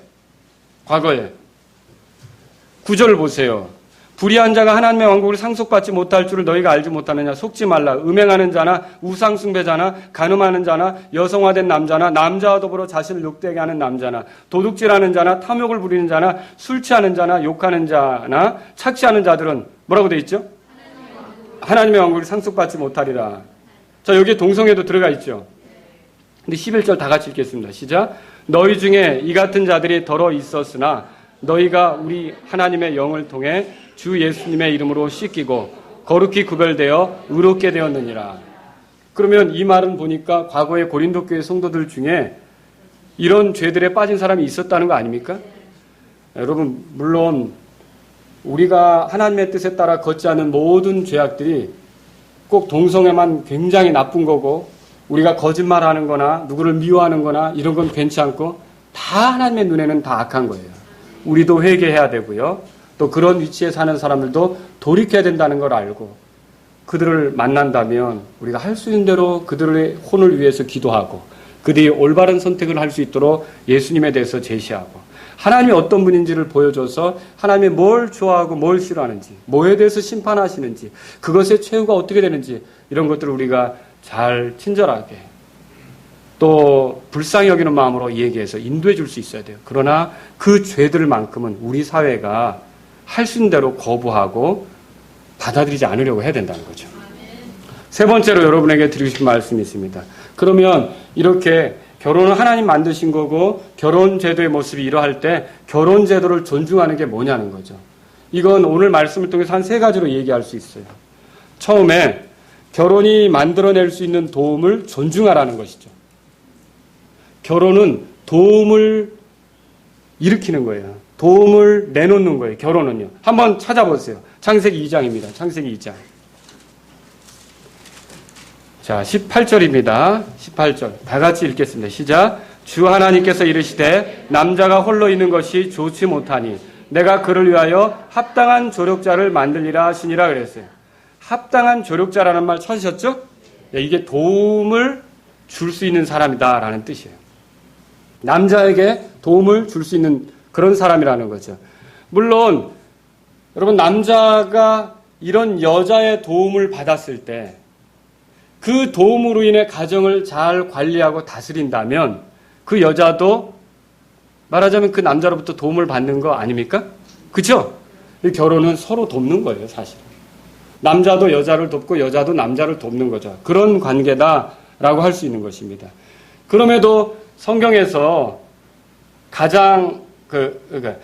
9절을 보세요. 불의한 자가 하나님의 왕국을 상속받지 못할 줄을 너희가 알지 못하느냐. 속지 말라. 음행하는 자나 우상숭배자나 간음하는 자나 여성화된 남자나 남자와 더불어 자신을 욕되게 하는 남자나 도둑질하는 자나 탐욕을 부리는 자나 술 취하는 자나 욕하는 자나 착취하는 자들은 뭐라고 돼 있죠? 하나님의 왕국을 상속받지 못하리라. 자, 여기에 동성애도 들어가 있죠. 근데 11절 다 같이 읽겠습니다. 시작. 너희 중에 이 같은 자들이 더러 있었으나 너희가 우리 하나님의 영을 통해 주 예수님의 이름으로 씻기고 거룩히 구별되어 의롭게 되었느니라. 그러면 이 말은 보니까 과거의 고린도 교회 성도들 중에 이런 죄들에 빠진 사람이 있었다는 거 아닙니까? 여러분 물론 우리가 하나님의 뜻에 따라 걷지 않은 모든 죄악들이 꼭 동성애만 굉장히 나쁜 거고 우리가 거짓말하는 거나 누구를 미워하는 거나 이런 건 괜찮고 다 하나님의 눈에는 다 악한 거예요. 우리도 회개해야 되고요. 또 그런 위치에 사는 사람들도 돌이켜야 된다는 걸 알고 그들을 만난다면 우리가 할 수 있는 대로 그들의 혼을 위해서 기도하고 그들이 올바른 선택을 할 수 있도록 예수님에 대해서 제시하고 하나님이 어떤 분인지를 보여줘서 하나님이 뭘 좋아하고 뭘 싫어하는지 뭐에 대해서 심판하시는지 그것의 최후가 어떻게 되는지 이런 것들을 우리가 잘 친절하게 또 불쌍히 여기는 마음으로 얘기해서 인도해 줄 수 있어야 돼요. 그러나 그 죄들만큼은 우리 사회가 할 수 있는 대로 거부하고 받아들이지 않으려고 해야 된다는 거죠. 세 번째로 여러분에게 드리고 싶은 말씀이 있습니다. 그러면 이렇게 결혼은 하나님 만드신 거고 결혼 제도의 모습이 이러할 때 결혼 제도를 존중하는 게 뭐냐는 거죠. 이건 오늘 말씀을 통해서 한 세 가지로 얘기할 수 있어요. 처음에 결혼이 만들어낼 수 있는 도움을 존중하라는 것이죠. 결혼은 도움을 일으키는 거예요. 도움을 내놓는 거예요. 결혼은요. 한번 찾아보세요. 창세기 2장입니다. 창세기 2장. 자, 18절입니다. 18절. 다 같이 읽겠습니다. 시작. 주 하나님께서 이르시되 남자가 홀로 있는 것이 좋지 못하니 내가 그를 위하여 합당한 조력자를 만들리라 하시니라 그랬어요. 합당한 조력자라는 말 찾으셨죠? 이게 도움을 줄 수 있는 사람이다라는 뜻이에요. 남자에게 도움을 줄 수 있는 그런 사람이라는 거죠. 물론 여러분 남자가 이런 여자의 도움을 받았을 때 그 도움으로 인해 가정을 잘 관리하고 다스린다면 그 여자도 말하자면 그 남자로부터 도움을 받는 거 아닙니까? 그렇죠? 결혼은 서로 돕는 거예요, 사실. 남자도 여자를 돕고 여자도 남자를 돕는 거죠. 그런 관계다라고 할 수 있는 것입니다. 그럼에도 성경에서 가장 그러니까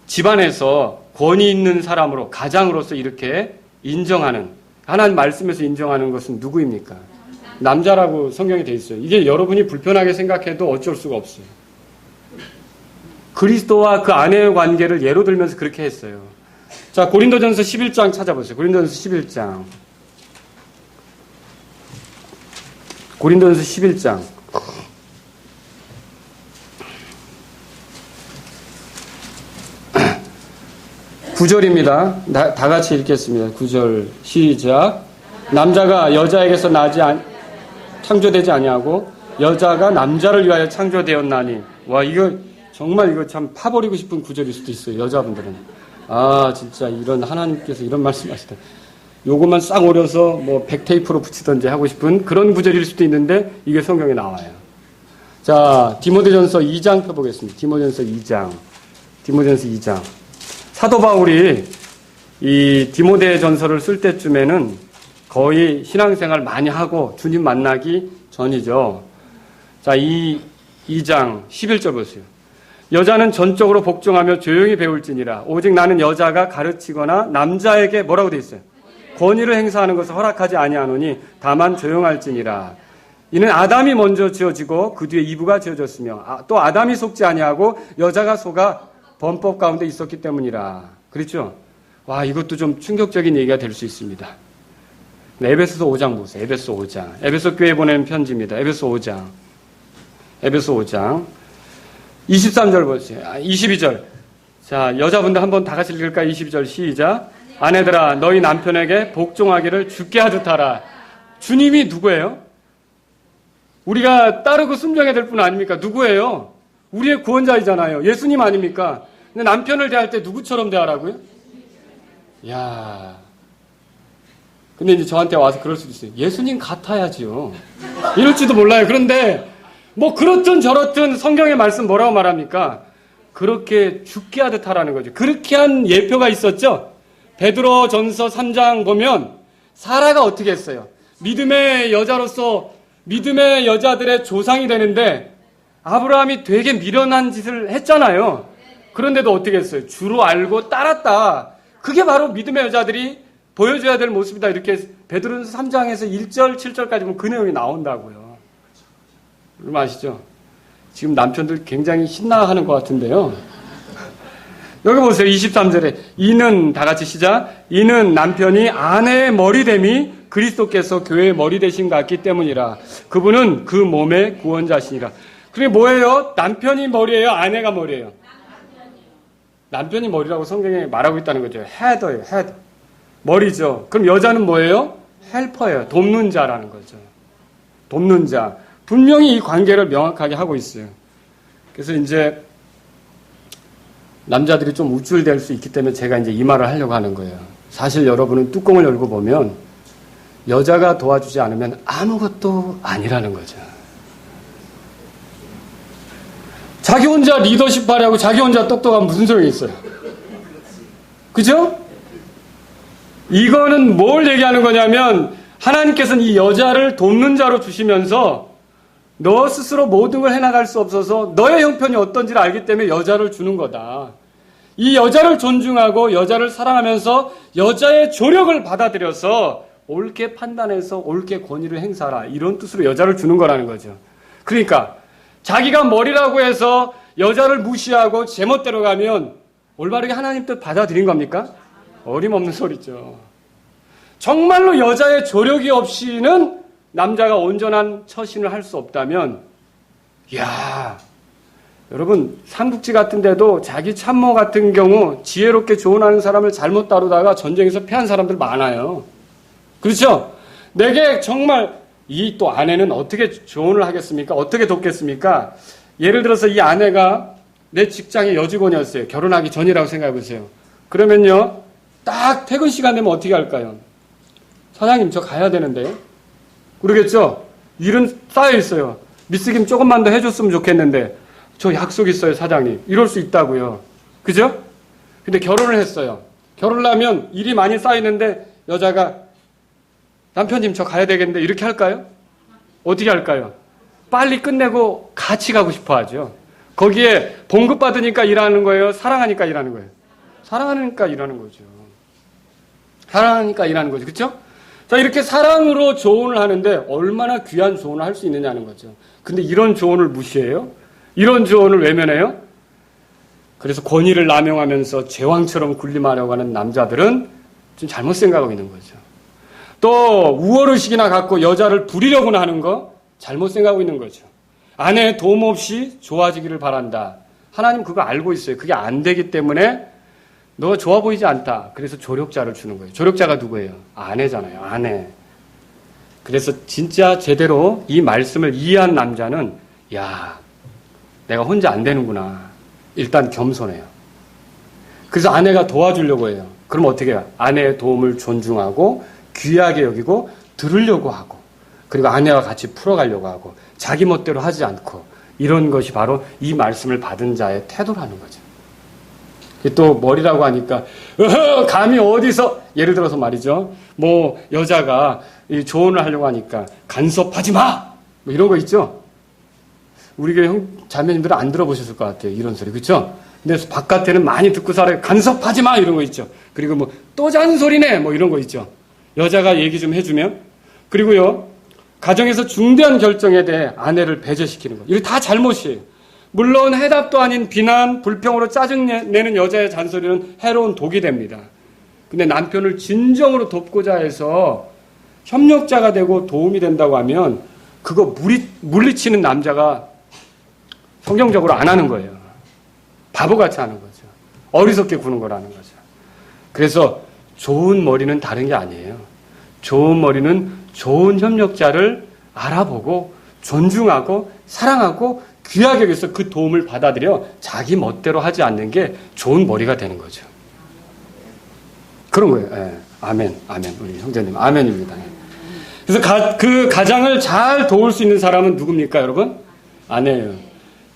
집안에서 권위 있는 사람으로 가장으로서 이렇게 인정하는 하나님 말씀에서 인정하는 것은 누구입니까? 남자라고 성경에 돼 있어요. 이게 여러분이 불편하게 생각해도 어쩔 수가 없어요. 그리스도와 그 아내의 관계를 예로 들면서 그렇게 했어요. 자, 고린도전서 11장 찾아보세요. 고린도전서 11장. 고린도전서 11장. 9절입니다. 다 같이 읽겠습니다. 9절 시작. 남자가 여자에게서 창조되지 아니하고 여자가 남자를 위하여 창조되었나니. 와, 이거 정말 이거 참 파버리고 싶은 구절일 수도 있어요. 여자분들은. 아, 진짜 이런 하나님께서 이런 말씀하시다. 요것만 싹 오려서 뭐 백테이프로 붙이던지 하고 싶은 그런 구절일 수도 있는데 이게 성경에 나와요. 자, 디모데전서 2장 펴보겠습니다. 디모데전서 2장. 사도 바울이 이 디모데전서를 쓸 때쯤에는 거의 신앙생활 많이 하고 주님 만나기 전이죠. 자, 2장 11절 보세요. 여자는 전적으로 복종하며 조용히 배울지니라. 오직 나는 여자가 가르치거나 남자에게 뭐라고 돼 있어요? 권위를 행사하는 것을 허락하지 아니하노니 다만 조용할지니라. 이는 아담이 먼저 지어지고 그 뒤에 이브가 지어졌으며 또 아담이 속지 아니하고 여자가 속아 범법 가운데 있었기 때문이라. 그렇죠? 와, 이것도 좀 충격적인 얘기가 될 수 있습니다. 에베소서 5장 보세요. 에베소 5장. 에베소 교회에 보내는 편지입니다. 에베소 5장. 23절 보세요. 22절. 자, 여자분들 한번 다 같이 읽을까요? 22절 시작. 아내들아, 너희 남편에게 복종하기를 주께 하듯 하라. 주님이 누구예요? 우리가 따르고 순종해야 될 분 아닙니까? 누구예요? 우리의 구원자이잖아요. 예수님 아닙니까? 근데 남편을 대할 때 누구처럼 대하라고요? 야, 근데 이제 저한테 와서 그럴 수도 있어요. 예수님 같아야지요. 이럴지도 몰라요. 그런데 뭐 그렇든 저렇든 성경의 말씀 뭐라고 말합니까? 그렇게 죽게 하듯 하라는 거죠. 그렇게 한 예표가 있었죠. 베드로 전서 3장 보면 사라가 어떻게 했어요? 믿음의 여자로서 믿음의 여자들의 조상이 되는데 아브라함이 되게 미련한 짓을 했잖아요. 그런데도 어떻게 했어요? 주로 알고 따랐다. 그게 바로 믿음의 여자들이 보여줘야 될 모습이다. 이렇게 베드로전서 3장에서 1절, 7절까지 보면 그 내용이 나온다고요. 여러분 아시죠? 지금 남편들 굉장히 신나하는 것 같은데요. 여기 보세요. 23절에 이는 다 같이 시작. 이는 남편이 아내의 머리됨이 그리스도께서 교회의 머리 되신 것 같기 때문이라. 그분은 그 몸의 구원자시니라. 그게 뭐예요? 남편이 머리예요? 아내가 머리예요? 남편이 머리라고 성경에 말하고 있다는 거죠. 헤더예요. 헤더. 머리죠. 그럼 여자는 뭐예요? 헬퍼예요. 돕는 자라는 거죠. 돕는 자. 분명히 이 관계를 명확하게 하고 있어요. 그래서 이제 남자들이 좀 우쭐댈 수 있기 때문에 제가 이제 이 말을 하려고 하는 거예요. 사실 여러분은 뚜껑을 열고 보면 여자가 도와주지 않으면 아무것도 아니라는 거죠. 자기 혼자 리더십 하려고 자기 혼자 똑똑하면 무슨 소용이 있어요? 그죠? 이거는 뭘 얘기하는 거냐면 하나님께서는 이 여자를 돕는 자로 주시면서 너 스스로 모든 걸 해나갈 수 없어서 너의 형편이 어떤지를 알기 때문에 여자를 주는 거다. 이 여자를 존중하고 여자를 사랑하면서 여자의 조력을 받아들여서 옳게 판단해서 옳게 권위를 행사하라. 이런 뜻으로 여자를 주는 거라는 거죠. 그러니까 자기가 머리라고 해서 여자를 무시하고 제멋대로 가면 올바르게 하나님 뜻 받아들인 겁니까? 어림없는 소리죠. 정말로 여자의 조력이 없이는 남자가 온전한 처신을 할 수 없다면, 이야, 여러분, 삼국지 같은 데도 자기 참모 같은 경우 지혜롭게 조언하는 사람을 잘못 다루다가 전쟁에서 패한 사람들 많아요. 그렇죠? 내게 정말 이 또 아내는 어떻게 조언을 하겠습니까? 어떻게 돕겠습니까? 예를 들어서 이 아내가 내 직장의 여직원이었어요. 결혼하기 전이라고 생각해 보세요. 그러면요, 딱 퇴근 시간 되면 어떻게 할까요? 사장님, 저 가야 되는데요. 그러겠죠? 일은 쌓여 있어요. 미스 김 조금만 더 해줬으면 좋겠는데 저 약속 있어요, 사장님. 이럴 수 있다고요. 그죠? 근데 결혼을 했어요. 결혼을 하면 일이 많이 쌓이는데 여자가 남편님 저 가야 되겠는데 이렇게 할까요? 어떻게 할까요? 빨리 끝내고 같이 가고 싶어 하죠. 거기에 봉급받으니까 일하는 거예요? 사랑하니까 일하는 거예요? 사랑하니까 일하는 거죠. 사랑하니까 일하는 거죠. 그렇죠? 자, 이렇게 사랑으로 조언을 하는데 얼마나 귀한 조언을 할 수 있느냐는 거죠. 근데 이런 조언을 무시해요? 이런 조언을 외면해요? 그래서 권위를 남용하면서 제왕처럼 군림하려고 하는 남자들은 좀 잘못 생각하고 있는 거죠. 또 우월의식이나 갖고 여자를 부리려고나 하는 거 잘못 생각하고 있는 거죠. 아내의 도움 없이 좋아지기를 바란다. 하나님 그거 알고 있어요. 그게 안 되기 때문에 너 좋아 보이지 않다. 그래서 조력자를 주는 거예요. 조력자가 누구예요? 아내잖아요. 아내. 그래서 진짜 제대로 이 말씀을 이해한 남자는 야, 내가 혼자 안 되는구나. 일단 겸손해요. 그래서 아내가 도와주려고 해요. 그럼 어떻게 해요? 아내의 도움을 존중하고 귀하게 여기고 들으려고 하고 그리고 아내와 같이 풀어가려고 하고 자기 멋대로 하지 않고 이런 것이 바로 이 말씀을 받은 자의 태도라는 거죠. 또 머리라고 하니까 감히 어디서 예를 들어서 말이죠. 뭐 여자가 이 조언을 하려고 하니까 간섭하지 마! 뭐 이런 거 있죠. 우리 교회 자매님들은 안 들어보셨을 것 같아요. 이런 소리. 그렇죠? 근데 바깥에는 많이 듣고 살아요. 간섭하지 마! 이런 거 있죠. 그리고 뭐 또 잔소리네! 뭐 이런 거 있죠. 여자가 얘기 좀 해주면. 그리고요. 가정에서 중대한 결정에 대해 아내를 배제시키는 거. 이거 다 잘못이에요. 물론 해답도 아닌 비난, 불평으로 짜증내는 여자의 잔소리는 해로운 독이 됩니다. 근데 남편을 진정으로 돕고자 해서 협력자가 되고 도움이 된다고 하면 그거 물리치는 남자가 성경적으로 안 하는 거예요. 바보같이 하는 거죠. 어리석게 구는 거라는 거죠. 그래서 좋은 머리는 다른 게 아니에요. 좋은 머리는 좋은 협력자를 알아보고 존중하고 사랑하고 귀하게 여기서 그 도움을 받아들여 자기 멋대로 하지 않는 게 좋은 머리가 되는 거죠. 그런 거예요. 예. 아멘, 아멘. 우리 형제님, 아멘입니다. 그래서 그 가장을 잘 도울 수 있는 사람은 누굽니까, 여러분? 아내예요.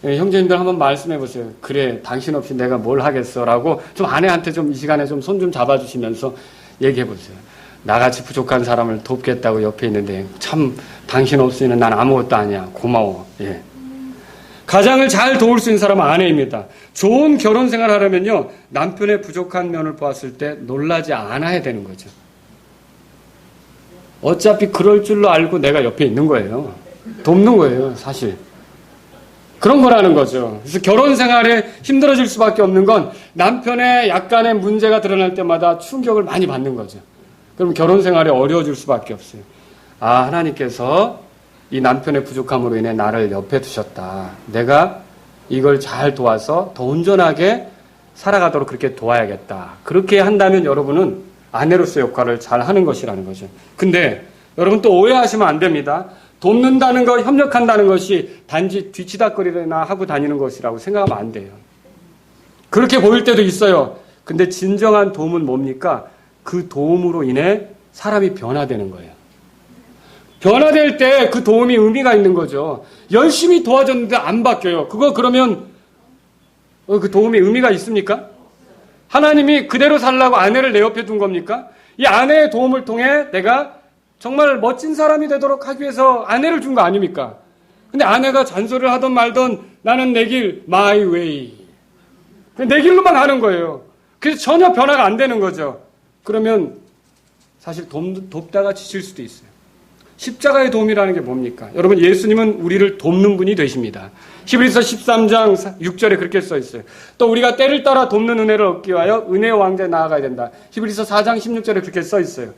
예, 형제님들 한번 말씀해 보세요. 그래, 당신 없이 내가 뭘 하겠어? 라고 좀 아내한테 좀 이 시간에 좀 손 좀 잡아주시면서 얘기해 보세요. 나같이 부족한 사람을 돕겠다고 옆에 있는데 참 당신 없으면 난 아무것도 아니야. 고마워. 예. 가장을 잘 도울 수 있는 사람은 아내입니다. 좋은 결혼 생활 하려면요. 남편의 부족한 면을 보았을 때 놀라지 않아야 되는 거죠. 어차피 그럴 줄로 알고 내가 옆에 있는 거예요. 돕는 거예요, 사실. 그런 거라는 거죠. 그래서 결혼 생활에 힘들어질 수밖에 없는 건 남편의 약간의 문제가 드러날 때마다 충격을 많이 받는 거죠. 그럼 결혼 생활이 어려워질 수밖에 없어요. 아, 하나님께서 이 남편의 부족함으로 인해 나를 옆에 두셨다. 내가 이걸 잘 도와서 더 온전하게 살아가도록 그렇게 도와야겠다. 그렇게 한다면 여러분은 아내로서의 역할을 잘 하는 것이라는 거죠. 근데 여러분 또 오해하시면 안 됩니다. 돕는다는 것, 협력한다는 것이 단지 뒤치다거리나 하고 다니는 것이라고 생각하면 안 돼요. 그렇게 보일 때도 있어요. 근데 진정한 도움은 뭡니까? 그 도움으로 인해 사람이 변화되는 거예요. 변화될 때 그 도움이 의미가 있는 거죠. 열심히 도와줬는데 안 바뀌어요. 그거 그러면 그 도움이 의미가 있습니까? 하나님이 그대로 살라고 아내를 내 옆에 둔 겁니까? 이 아내의 도움을 통해 내가 정말 멋진 사람이 되도록 하기 위해서 아내를 준 거 아닙니까? 근데 아내가 잔소리를 하던 말던 나는 내 길, my way. 내 길로만 하는 거예요. 그래서 전혀 변화가 안 되는 거죠. 그러면 사실 돕다가 지칠 수도 있어요. 십자가의 도움이라는 게 뭡니까? 여러분, 예수님은 우리를 돕는 분이 되십니다. 히브리서 13장 6절에 그렇게 써 있어요. 또 우리가 때를 따라 돕는 은혜를 얻기 위하여 은혜의 왕좌에 나아가야 된다. 히브리서 4장 16절에 그렇게 써 있어요.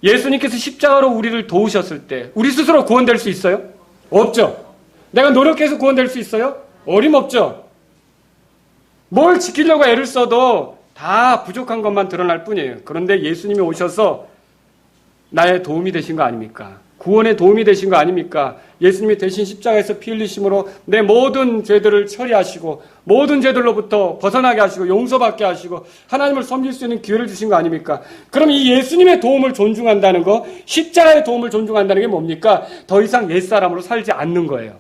예수님께서 십자가로 우리를 도우셨을 때 우리 스스로 구원될 수 있어요? 없죠. 내가 노력해서 구원될 수 있어요? 어림없죠. 뭘 지키려고 애를 써도 다 부족한 것만 드러날 뿐이에요. 그런데 예수님이 오셔서 나의 도움이 되신 거 아닙니까? 구원의 도움이 되신 거 아닙니까? 예수님이 대신 십자가에서 피 흘리심으로 내 모든 죄들을 처리하시고 모든 죄들로부터 벗어나게 하시고 용서받게 하시고 하나님을 섬길 수 있는 기회를 주신 거 아닙니까? 그럼 이 예수님의 도움을 존중한다는 거, 십자가의 도움을 존중한다는 게 뭡니까? 더 이상 옛사람으로 살지 않는 거예요.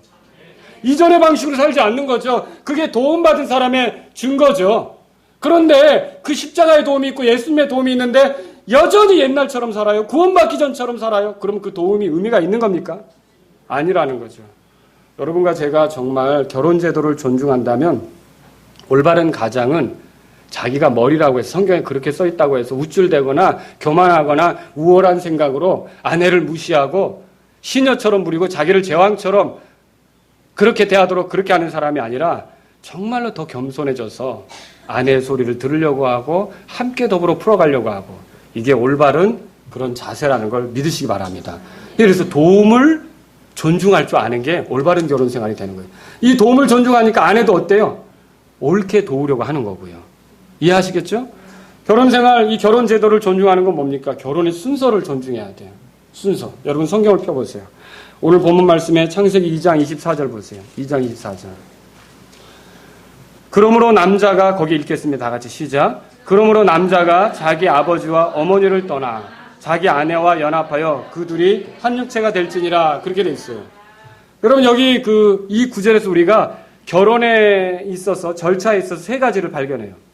이전의 방식으로 살지 않는 거죠. 그게 도움받은 사람의 증거죠. 그런데 그 십자가의 도움이 있고 예수님의 도움이 있는데 여전히 옛날처럼 살아요. 구원받기 전처럼 살아요. 그럼 그 도움이 의미가 있는 겁니까? 아니라는 거죠. 여러분과 제가 정말 결혼 제도를 존중한다면 올바른 가장은 자기가 머리라고 해서 성경에 그렇게 써 있다고 해서 우쭐대거나 교만하거나 우월한 생각으로 아내를 무시하고 시녀처럼 부리고 자기를 제왕처럼 그렇게 대하도록 그렇게 하는 사람이 아니라 정말로 더 겸손해져서 아내의 소리를 들으려고 하고 함께 더불어 풀어가려고 하고 이게 올바른 그런 자세라는 걸 믿으시기 바랍니다. 그래서 도움을 존중할 줄 아는 게 올바른 결혼 생활이 되는 거예요. 이 도움을 존중하니까 아내도 어때요? 옳게 도우려고 하는 거고요. 이해하시겠죠? 결혼 생활, 이 결혼 제도를 존중하는 건 뭡니까? 결혼의 순서를 존중해야 돼요. 순서. 여러분 성경을 펴보세요. 오늘 본문 말씀에 창세기 2장 24절 보세요. 2장 24절. 그러므로 남자가, 거기 읽겠습니다. 다 같이 시작. 그러므로 남자가 자기 아버지와 어머니를 떠나 자기 아내와 연합하여 그 둘이 한 육체가 될지니라. 그렇게 돼 있어요. 여러분 여기 이 구절에서 우리가 결혼에 있어서 절차에 있어서 세 가지를 발견해요.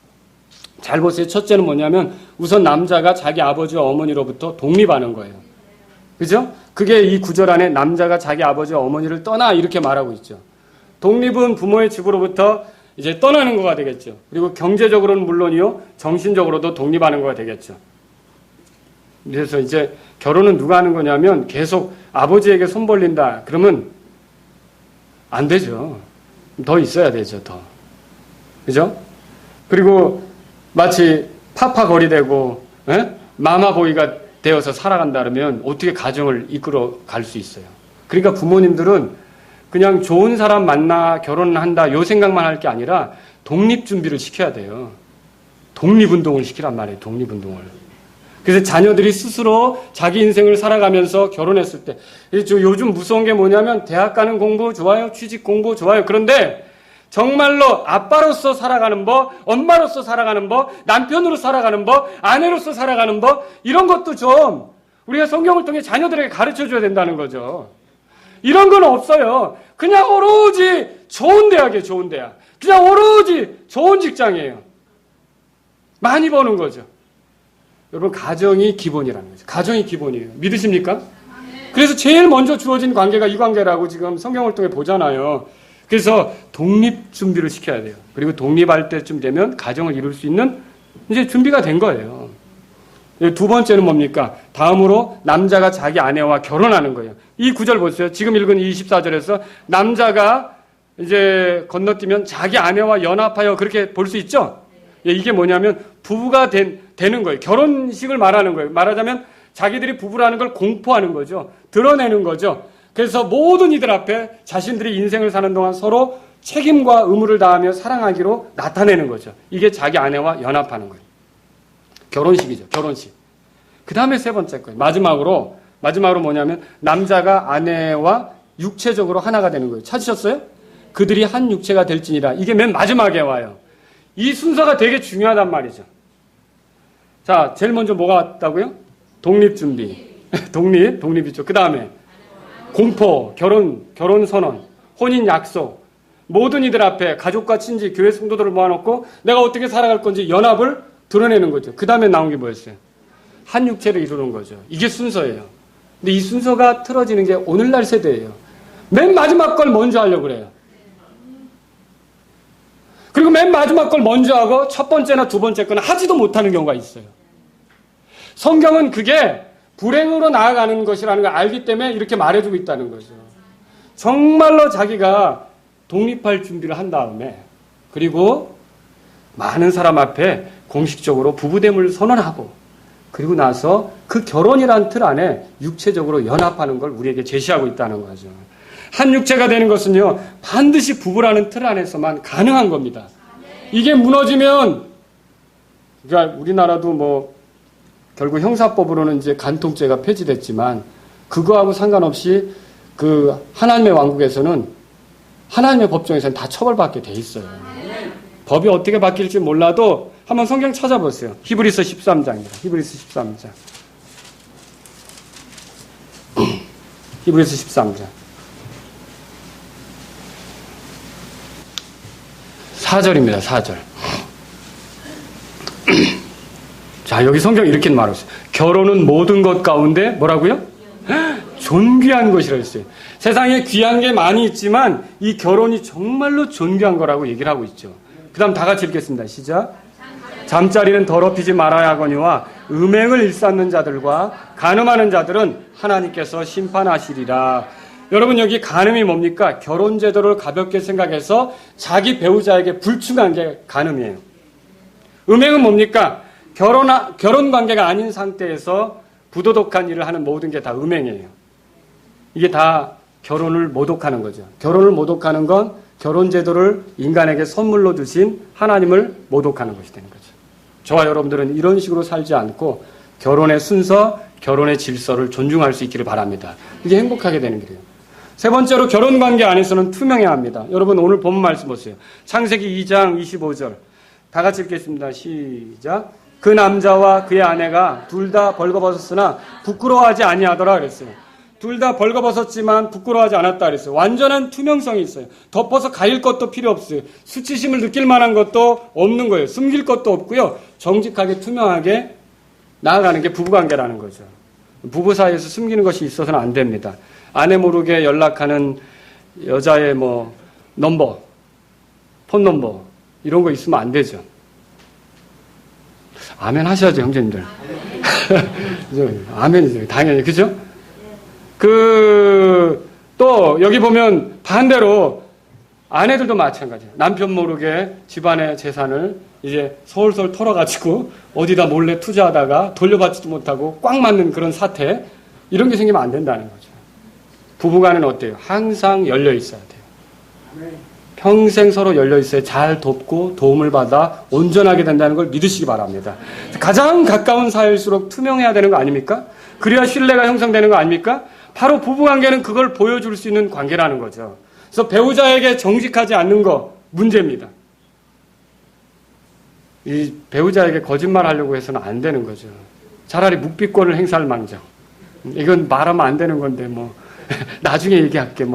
잘 보세요. 첫째는 뭐냐면 우선 남자가 자기 아버지와 어머니로부터 독립하는 거예요. 그죠? 그게 이 구절 안에 남자가 자기 아버지와 어머니를 떠나 이렇게 말하고 있죠. 독립은 부모의 집으로부터 이제 떠나는 거가 되겠죠. 그리고 경제적으로는 물론이요, 정신적으로도 독립하는 거가 되겠죠. 그래서 이제 결혼은 누가 하는 거냐면 계속 아버지에게 손 벌린다. 그러면 안 되죠. 더 있어야 되죠, 더. 그죠? 그리고 마치 파파거리 되고, 마마보이가 되어서 살아간다 그러면 어떻게 가정을 이끌어 갈 수 있어요. 그러니까 부모님들은 그냥 좋은 사람 만나 결혼한다 요 생각만 할 게 아니라 독립준비를 시켜야 돼요. 독립운동을 시키란 말이에요. 독립운동을. 그래서 자녀들이 스스로 자기 인생을 살아가면서 결혼했을 때 요즘 무서운 게 뭐냐면 대학 가는 공부 좋아요. 취직 공부 좋아요. 그런데 정말로 아빠로서 살아가는 법, 엄마로서 살아가는 법, 남편으로 살아가는 법, 아내로서 살아가는 법 이런 것도 좀 우리가 성경을 통해 자녀들에게 가르쳐줘야 된다는 거죠. 이런 건 없어요. 그냥 오로지 좋은 대학이에요. 좋은 대학. 그냥 오로지 좋은 직장이에요. 많이 버는 거죠. 여러분 가정이 기본이라는 거죠. 가정이 기본이에요. 믿으십니까? 그래서 제일 먼저 주어진 관계가 이 관계라고 지금 성경을 통해 보잖아요. 그래서 독립 준비를 시켜야 돼요. 그리고 독립할 때쯤 되면 가정을 이룰 수 있는 이제 준비가 된 거예요. 두 번째는 뭡니까? 다음으로 남자가 자기 아내와 결혼하는 거예요. 이 구절 보세요. 지금 읽은 24절에서 남자가 이제 건너뛰면 자기 아내와 연합하여 그렇게 볼 수 있죠? 이게 뭐냐면 부부가 되는 거예요. 결혼식을 말하는 거예요. 말하자면 자기들이 부부라는 걸 공포하는 거죠. 드러내는 거죠. 그래서 모든 이들 앞에 자신들이 인생을 사는 동안 서로 책임과 의무를 다하며 사랑하기로 나타내는 거죠. 이게 자기 아내와 연합하는 거예요. 결혼식이죠. 결혼식. 그 다음에 세 번째 거예요. 마지막으로 뭐냐면 남자가 아내와 육체적으로 하나가 되는 거예요. 찾으셨어요? 그들이 한 육체가 될지니라. 이게 맨 마지막에 와요. 이 순서가 되게 중요하단 말이죠. 자, 제일 먼저 뭐가 왔다고요? 독립준비. 독립이죠. 그 다음에 공포, 결혼 선언, 혼인 약속. 모든 이들 앞에 가족과 친지, 교회 성도들을 모아놓고 내가 어떻게 살아갈 건지 연합을 드러내는 거죠. 그 다음에 나온 게 뭐였어요? 한 육체를 이루는 거죠. 이게 순서예요. 근데 이 순서가 틀어지는 게 오늘날 세대예요. 맨 마지막 걸 먼저 하려고 그래요. 그리고 맨 마지막 걸 먼저 하고 첫 번째나 두 번째 거는 하지도 못하는 경우가 있어요. 성경은 그게 불행으로 나아가는 것이라는 걸 알기 때문에 이렇게 말해주고 있다는 거죠. 정말로 자기가 독립할 준비를 한 다음에 그리고 많은 사람 앞에 공식적으로 부부됨을 선언하고 그리고 나서 그 결혼이란 틀 안에 육체적으로 연합하는 걸 우리에게 제시하고 있다는 거죠. 한 육체가 되는 것은요 반드시 부부라는 틀 안에서만 가능한 겁니다. 이게 무너지면 그러니까 우리나라도 뭐 결국 형사법으로는 이제 간통죄가 폐지됐지만 그거하고 상관없이 그 하나님의 왕국에서는 하나님의 법정에서는 다 처벌받게 돼 있어요. 법이 어떻게 바뀔지 몰라도 한번 성경 찾아보세요. 히브리서 13장입니다. 히브리서 13장. 히브리서 13장. 4절입니다. 4절. 자, 여기 성경 이렇게 말하고 있어요. 결혼은 모든 것 가운데 뭐라고요? 존귀한 것이라고 했어요. 세상에 귀한 게 많이 있지만 이 결혼이 정말로 존귀한 거라고 얘기를 하고 있죠. 그 다음 다 같이 읽겠습니다. 시작. 잠자리는 더럽히지 말아야 하거니와 음행을 일삼는 자들과 간음하는 자들은 하나님께서 심판하시리라. 여러분 여기 간음이 뭡니까? 결혼 제도를 가볍게 생각해서 자기 배우자에게 불충한 게 간음이에요. 음행은 뭡니까? 결혼 관계가 아닌 상태에서 부도덕한 일을 하는 모든 게 다 음행이에요. 이게 다 결혼을 모독하는 거죠. 결혼을 모독하는 건 결혼 제도를 인간에게 선물로 주신 하나님을 모독하는 것이 되는 거죠. 저와 여러분들은 이런 식으로 살지 않고 결혼의 순서, 결혼의 질서를 존중할 수 있기를 바랍니다. 이게 행복하게 되는 길이에요. 세 번째로 결혼 관계 안에서는 투명해야 합니다. 여러분 오늘 본 말씀 보세요. 창세기 2장 25절. 다 같이 읽겠습니다. 시작. 그 남자와 그의 아내가 둘 다 벌거벗었으나 부끄러워하지 아니하더라 그랬어요. 둘 다 벌거벗었지만 부끄러워하지 않았다 그랬어요. 완전한 투명성이 있어요. 덮어서 가릴 것도 필요 없어요. 수치심을 느낄 만한 것도 없는 거예요. 숨길 것도 없고요. 정직하게 투명하게 나아가는 게 부부관계라는 거죠. 부부 사이에서 숨기는 것이 있어서는 안 됩니다. 아내 모르게 연락하는 여자의 넘버, 폰 넘버 이런 거 있으면 안 되죠. 아멘 하셔야죠, 형제님들. 아멘이죠. 당연히. 그죠? 또, 여기 보면 반대로 아내들도 마찬가지예요. 남편 모르게 집안의 재산을 이제 솔솔 털어가지고 어디다 몰래 투자하다가 돌려받지도 못하고 꽉 맞는 그런 사태. 이런 게 생기면 안 된다는 거죠. 부부간은 어때요? 항상 열려 있어야 돼요. 평생 서로 열려 있어야 잘 돕고 도움을 받아 온전하게 된다는 걸 믿으시기 바랍니다. 가장 가까운 사이일수록 투명해야 되는 거 아닙니까? 그래야 신뢰가 형성되는 거 아닙니까? 바로 부부관계는 그걸 보여줄 수 있는 관계라는 거죠. 그래서 배우자에게 정직하지 않는 거 문제입니다. 이 배우자에게 거짓말 하려고 해서는 안 되는 거죠. 차라리 묵비권을 행사할 망정. 이건 말하면 안 되는 건데 나중에 얘기할게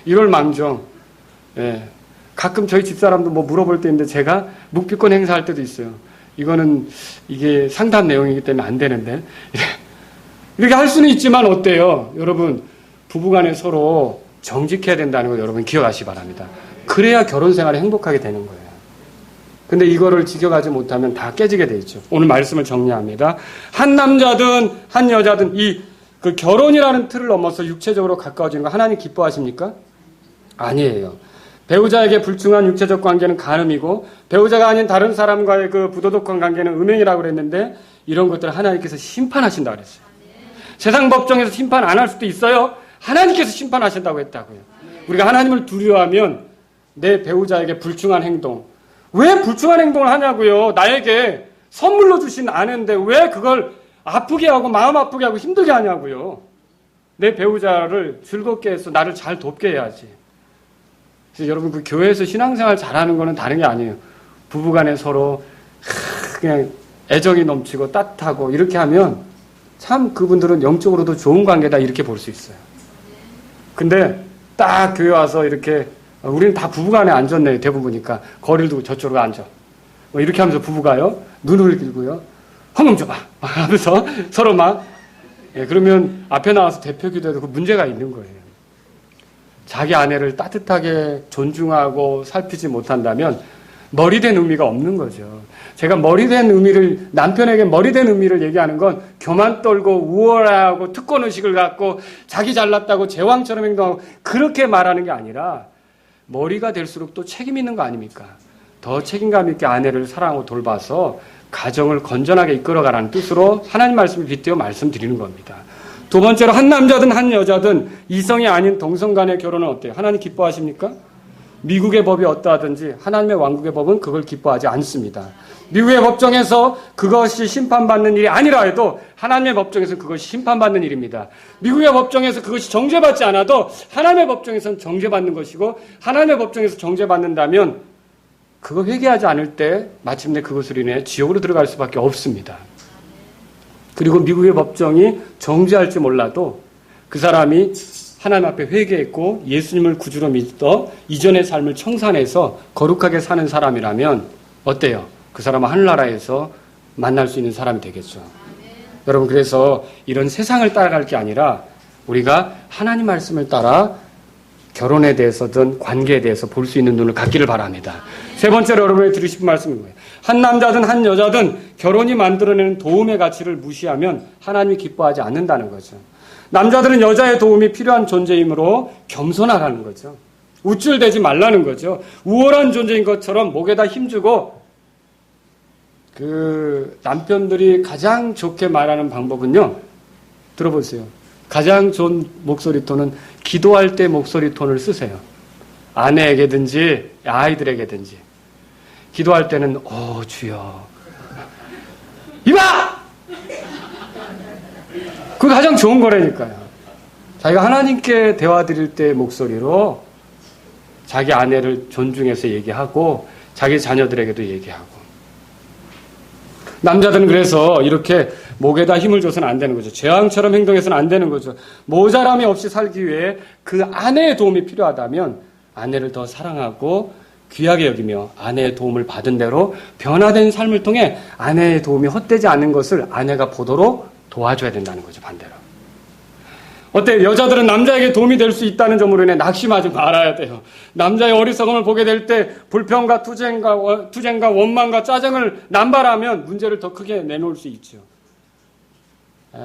이럴 망정. 예. 가끔 저희 집사람도 물어볼 때 있는데 제가 묵비권 행사할 때도 있어요. 이게 상담 내용이기 때문에 안 되는데. 이렇게 할 수는 있지만 어때요? 여러분, 부부간에 서로 정직해야 된다는 걸 여러분 기억하시기 바랍니다. 그래야 결혼 생활이 행복하게 되는 거예요. 근데 이거를 지켜가지 못하면 다 깨지게 돼 있죠. 오늘 말씀을 정리합니다. 한 남자든 한 여자든 그 결혼이라는 틀을 넘어서 육체적으로 가까워지는 거 하나님 기뻐하십니까? 아니에요. 배우자에게 불충한 육체적 관계는 간음이고 배우자가 아닌 다른 사람과의 그 부도덕한 관계는 음행이라고 그랬는데 이런 것들을 하나님께서 심판하신다 그랬어요. 세상 법정에서 심판 안 할 수도 있어요. 하나님께서 심판하신다고 했다고요. 우리가 하나님을 두려워하면 내 배우자에게 불충한 행동, 왜 불충한 행동을 하냐고요. 나에게 선물로 주신 아내인데 왜 그걸 아프게 하고 마음 아프게 하고 힘들게 하냐고요. 내 배우자를 즐겁게 해서 나를 잘 돕게 해야지. 그래서 여러분 그 교회에서 신앙생활 잘하는 거는 다른 게 아니에요. 부부간에 서로 그냥 애정이 넘치고 따뜻하고 이렇게 하면 참 그분들은 영적으로도 좋은 관계다 이렇게 볼 수 있어요. 근데 딱 교회 와서 이렇게 우리는 다 부부간에 앉았네요. 대부분이니까 거리를 두고 저쪽으로 앉아. 이렇게 하면서 부부가요. 눈을 길고요. 헌금 줘봐 하면서 서로 그러면 앞에 나와서 대표 기도해도 그 문제가 있는 거예요. 자기 아내를 따뜻하게 존중하고 살피지 못한다면 머리된 의미가 없는 거죠. 제가 남편에게 머리된 의미를 얘기하는 건 교만 떨고 우월하고 특권의식을 갖고 자기 잘났다고 제왕처럼 행동하고 그렇게 말하는 게 아니라 머리가 될수록 또 책임 있는 거 아닙니까? 더 책임감 있게 아내를 사랑하고 돌봐서 가정을 건전하게 이끌어가라는 뜻으로 하나님 말씀을 빗대어 말씀드리는 겁니다. 두 번째로 한 남자든 한 여자든 이성이 아닌 동성 간의 결혼은 어때요? 하나님 기뻐하십니까? 미국의 법이 어떠하든지 하나님의 왕국의 법은 그걸 기뻐하지 않습니다. 미국의 법정에서 그것이 심판받는 일이 아니라 해도 하나님의 법정에서는 그것이 심판받는 일입니다. 미국의 법정에서 그것이 정죄받지 않아도 하나님의 법정에서는 정죄받는 것이고 하나님의 법정에서 정죄받는다면 그거 회개하지 않을 때 마침내 그것으로 인해 지옥으로 들어갈 수밖에 없습니다. 그리고 미국의 법정이 정죄할지 몰라도 그 사람이 하나님 앞에 회개했고 예수님을 구주로 믿어 이전의 삶을 청산해서 거룩하게 사는 사람이라면 어때요? 그 사람은 하늘나라에서 만날 수 있는 사람이 되겠죠. 여러분 그래서 이런 세상을 따라갈 게 아니라 우리가 하나님 말씀을 따라 결혼에 대해서든 관계에 대해서 볼 수 있는 눈을 갖기를 바랍니다. 세 번째로 여러분이 들으고 싶은 말씀은 뭐예요? 한 남자든 한 여자든 결혼이 만들어내는 도움의 가치를 무시하면 하나님이 기뻐하지 않는다는 거죠. 남자들은 여자의 도움이 필요한 존재이므로 겸손하라는 거죠. 우쭐대지 말라는 거죠. 우월한 존재인 것처럼 목에다 힘주고 그 남편들이 가장 좋게 말하는 방법은요. 들어보세요. 가장 좋은 목소리 톤은 기도할 때 목소리 톤을 쓰세요. 아내에게든지 아이들에게든지. 기도할 때는 주여 이봐! 그게 가장 좋은 거라니까요. 자기가 하나님께 대화 드릴 때 목소리로 자기 아내를 존중해서 얘기하고 자기 자녀들에게도 얘기하고. 남자들은 그래서 이렇게 목에다 힘을 줘서는 안 되는 거죠. 재앙처럼 행동해서는 안 되는 거죠. 모자람이 없이 살기 위해 그 아내의 도움이 필요하다면 아내를 더 사랑하고 귀하게 여기며 아내의 도움을 받은 대로 변화된 삶을 통해 아내의 도움이 헛되지 않는 것을 아내가 보도록 도와줘야 된다는 거죠. 반대로. 어때요? 여자들은 남자에게 도움이 될 수 있다는 점으로 인해 낙심하지 말아야 돼요. 남자의 어리석음을 보게 될 때 불평과 투쟁과 원망과 짜증을 남발하면 문제를 더 크게 내놓을 수 있죠.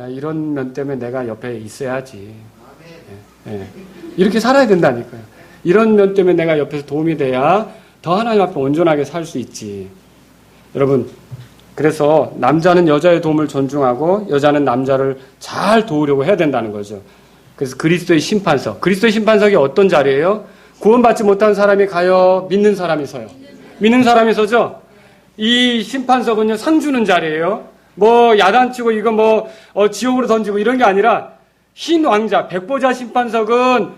이런 면 때문에 내가 옆에 있어야지. 이렇게 살아야 된다니까요. 이런 면 때문에 내가 옆에서 도움이 돼야 더 하나님 앞에 온전하게 살 수 있지. 여러분, 그래서 남자는 여자의 도움을 존중하고 여자는 남자를 잘 도우려고 해야 된다는 거죠. 그래서 그리스도의 심판석. 그리스도의 심판석이 어떤 자리예요? 구원받지 못한 사람이 가요? 믿는 사람이 서요? 믿는 사람이 서죠? 이 심판석은요, 상 주는 자리예요. 뭐 야단치고 이거 지옥으로 던지고 이런 게 아니라 흰 왕자, 백보자 심판석은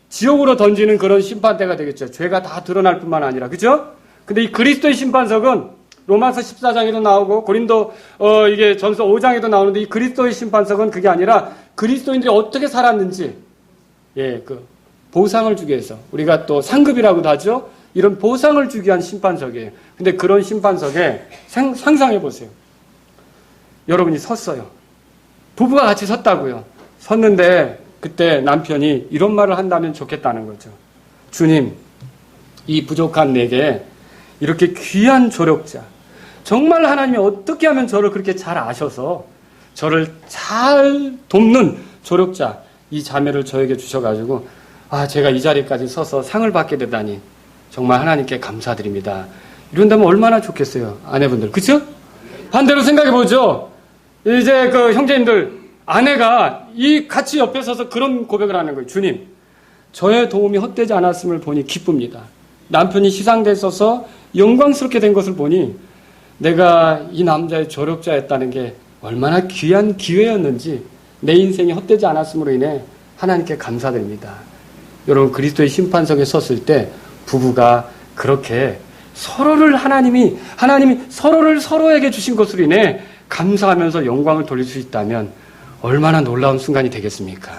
지옥으로 던지는 그런 심판대가 되겠죠. 죄가 다 드러날 뿐만 아니라. 그죠? 근데 이 그리스도의 심판석은 로마서 14장에도 나오고 고린도 이게 전서 5장에도 나오는데 이 그리스도의 심판석은 그게 아니라 그리스도인들이 어떻게 살았는지 그 보상을 주기 위해서 우리가 또 상급이라고도 하죠. 이런 보상을 주기 위한 심판석이에요. 근데 그런 심판석에 상상해 보세요. 여러분이 섰어요. 부부가 같이 섰다고요. 섰는데 그때 남편이 이런 말을 한다면 좋겠다는 거죠. 주님, 이 부족한 내게 이렇게 귀한 조력자, 정말 하나님이 어떻게 하면 저를 그렇게 잘 아셔서 저를 잘 돕는 조력자, 이 자매를 저에게 주셔가지고 제가 이 자리까지 서서 상을 받게 되다니 정말 하나님께 감사드립니다. 이런다면 얼마나 좋겠어요, 아내분들. 그쵸? 반대로 생각해보죠. 이제 그 형제님들, 아내가 이 같이 옆에 서서 그런 고백을 하는 거예요. 주님, 저의 도움이 헛되지 않았음을 보니 기쁩니다. 남편이 시상돼 있어서 영광스럽게 된 것을 보니 내가 이 남자의 조력자였다는 게 얼마나 귀한 기회였는지 내 인생이 헛되지 않았음으로 인해 하나님께 감사드립니다. 여러분, 그리스도의 심판석에 섰을 때 부부가 그렇게 서로를 하나님이 서로를 서로에게 주신 것으로 인해 감사하면서 영광을 돌릴 수 있다면 얼마나 놀라운 순간이 되겠습니까?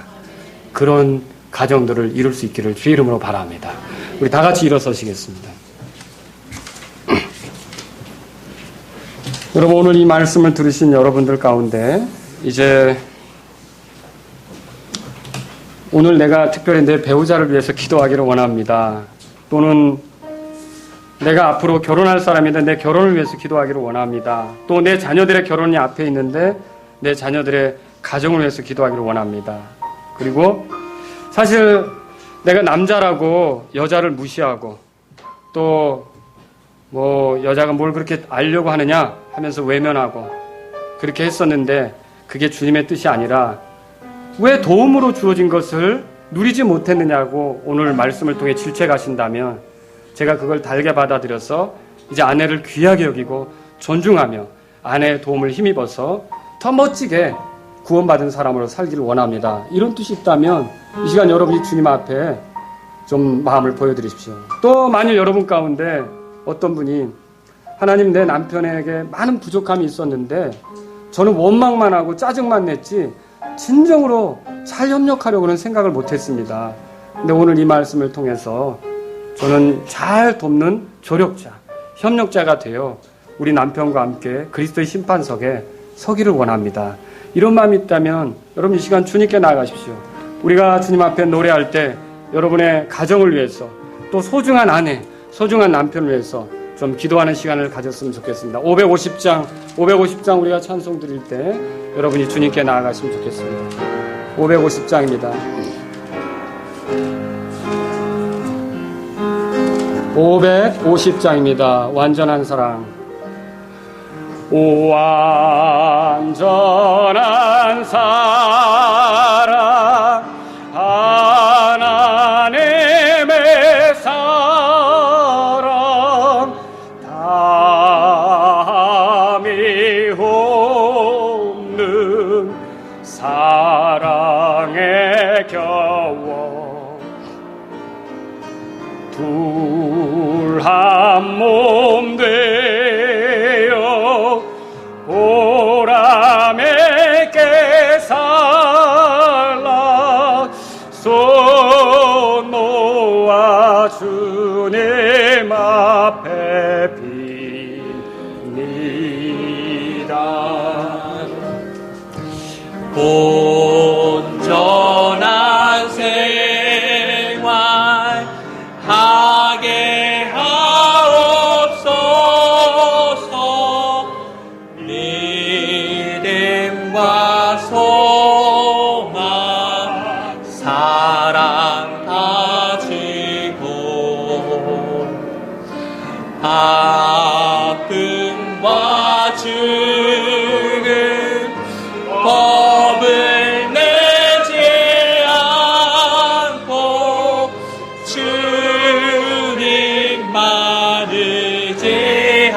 그런 가정들을 이룰 수 있기를 주의 이름으로 바랍니다. 우리 다 같이 일어서시겠습니다. 여러분, 오늘 이 말씀을 들으신 여러분들 가운데 이제 오늘 내가 특별히 내 배우자를 위해서 기도하기를 원합니다. 또는 내가 앞으로 결혼할 사람인데 내 결혼을 위해서 기도하기를 원합니다. 또 내 자녀들의 결혼이 앞에 있는데 내 자녀들의 가정을 위해서 기도하기를 원합니다. 그리고 사실 내가 남자라고 여자를 무시하고 또 여자가 뭘 그렇게 알려고 하느냐 하면서 외면하고 그렇게 했었는데 그게 주님의 뜻이 아니라 왜 도움으로 주어진 것을 누리지 못했느냐고 오늘 말씀을 통해 질책하신다면 제가 그걸 달게 받아들여서 이제 아내를 귀하게 여기고 존중하며 아내의 도움을 힘입어서 더 멋지게 구원받은 사람으로 살기를 원합니다. 이런 뜻이 있다면 이 시간 여러분이 주님 앞에 좀 마음을 보여드리십시오. 또 만일 여러분 가운데 어떤 분이 하나님, 내 남편에게 많은 부족함이 있었는데 저는 원망만 하고 짜증만 냈지 진정으로 잘 협력하려고는 생각을 못했습니다. 근데 오늘 이 말씀을 통해서 저는 잘 돕는 조력자, 협력자가 되어 우리 남편과 함께 그리스도의 심판석에 서기를 원합니다. 이런 마음이 있다면 여러분 이 시간 주님께 나아가십시오. 우리가 주님 앞에 노래할 때 여러분의 가정을 위해서 또 소중한 아내, 소중한 남편을 위해서 좀 기도하는 시간을 가졌으면 좋겠습니다. 550장 우리가 찬송 드릴 때 여러분이 주님께 나아가시면 좋겠습니다. 550장입니다. 550장입니다. 완전한 사랑. 완전한 사랑, 하나님의 사랑, 담이 사랑에 겨워 둘 한 몸 되어 보람에 깨살라 손 모아 주님 앞에 빕니다. 온전한 생활 하게 하옵소서. 믿음과 소망 사랑 가지고 아픔과 죽음 법을 내지 않고 주님만 의지하게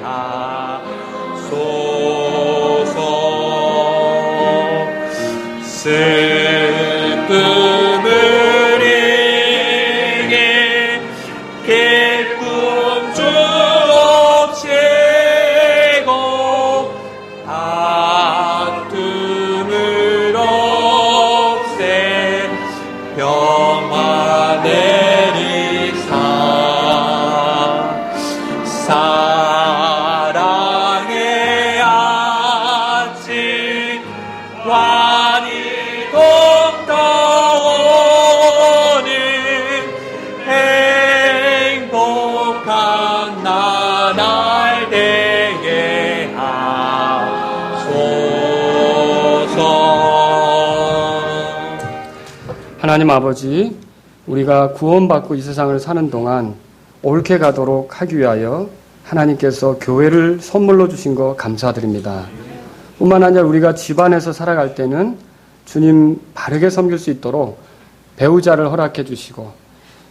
하소서. 슬픔을 이겨 기쁨 주옵시고 아픔을 없애 평화 내리사 사랑의 아침 환히 동터오는 행복한 나날 되게 하소서. 하나님 아버지, 우리가 구원받고 이 세상을 사는 동안 옳게 가도록 하기 위하여 하나님께서 교회를 선물로 주신 거 감사드립니다. 뿐만 아니라 우리가 집안에서 살아갈 때는 주님 바르게 섬길 수 있도록 배우자를 허락해 주시고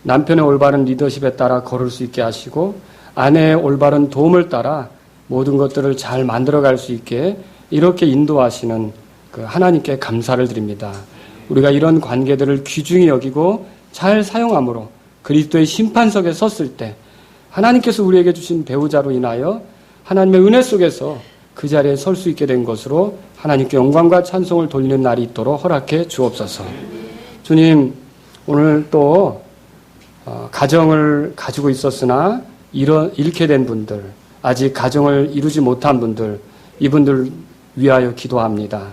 남편의 올바른 리더십에 따라 걸을 수 있게 하시고 아내의 올바른 도움을 따라 모든 것들을 잘 만들어갈 수 있게 이렇게 인도하시는 그 하나님께 감사를 드립니다. 우리가 이런 관계들을 귀중히 여기고 잘 사용함으로 그리스도의 심판석에 섰을 때 하나님께서 우리에게 주신 배우자로 인하여 하나님의 은혜 속에서 그 자리에 설 수 있게 된 것으로 하나님께 영광과 찬송을 돌리는 날이 있도록 허락해 주옵소서. 주님, 오늘 또 가정을 가지고 있었으나 잃게 된 분들, 아직 가정을 이루지 못한 분들, 이분들 위하여 기도합니다.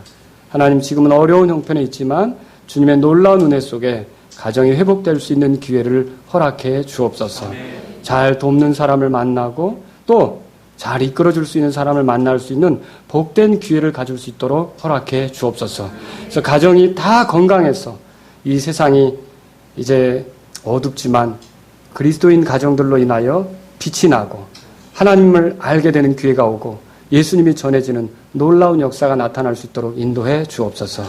하나님, 지금은 어려운 형편에 있지만 주님의 놀라운 은혜 속에 가정이 회복될 수 있는 기회를 허락해 주옵소서. 잘 돕는 사람을 만나고 또 잘 이끌어줄 수 있는 사람을 만날 수 있는 복된 기회를 가질 수 있도록 허락해 주옵소서. 그래서 가정이 다 건강해서 이 세상이 이제 어둡지만 그리스도인 가정들로 인하여 빛이 나고 하나님을 알게 되는 기회가 오고 예수님이 전해지는 놀라운 역사가 나타날 수 있도록 인도해 주옵소서.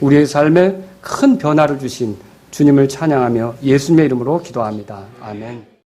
우리의 삶에 큰 변화를 주신 주님을 찬양하며 예수님의 이름으로 기도합니다. 아멘.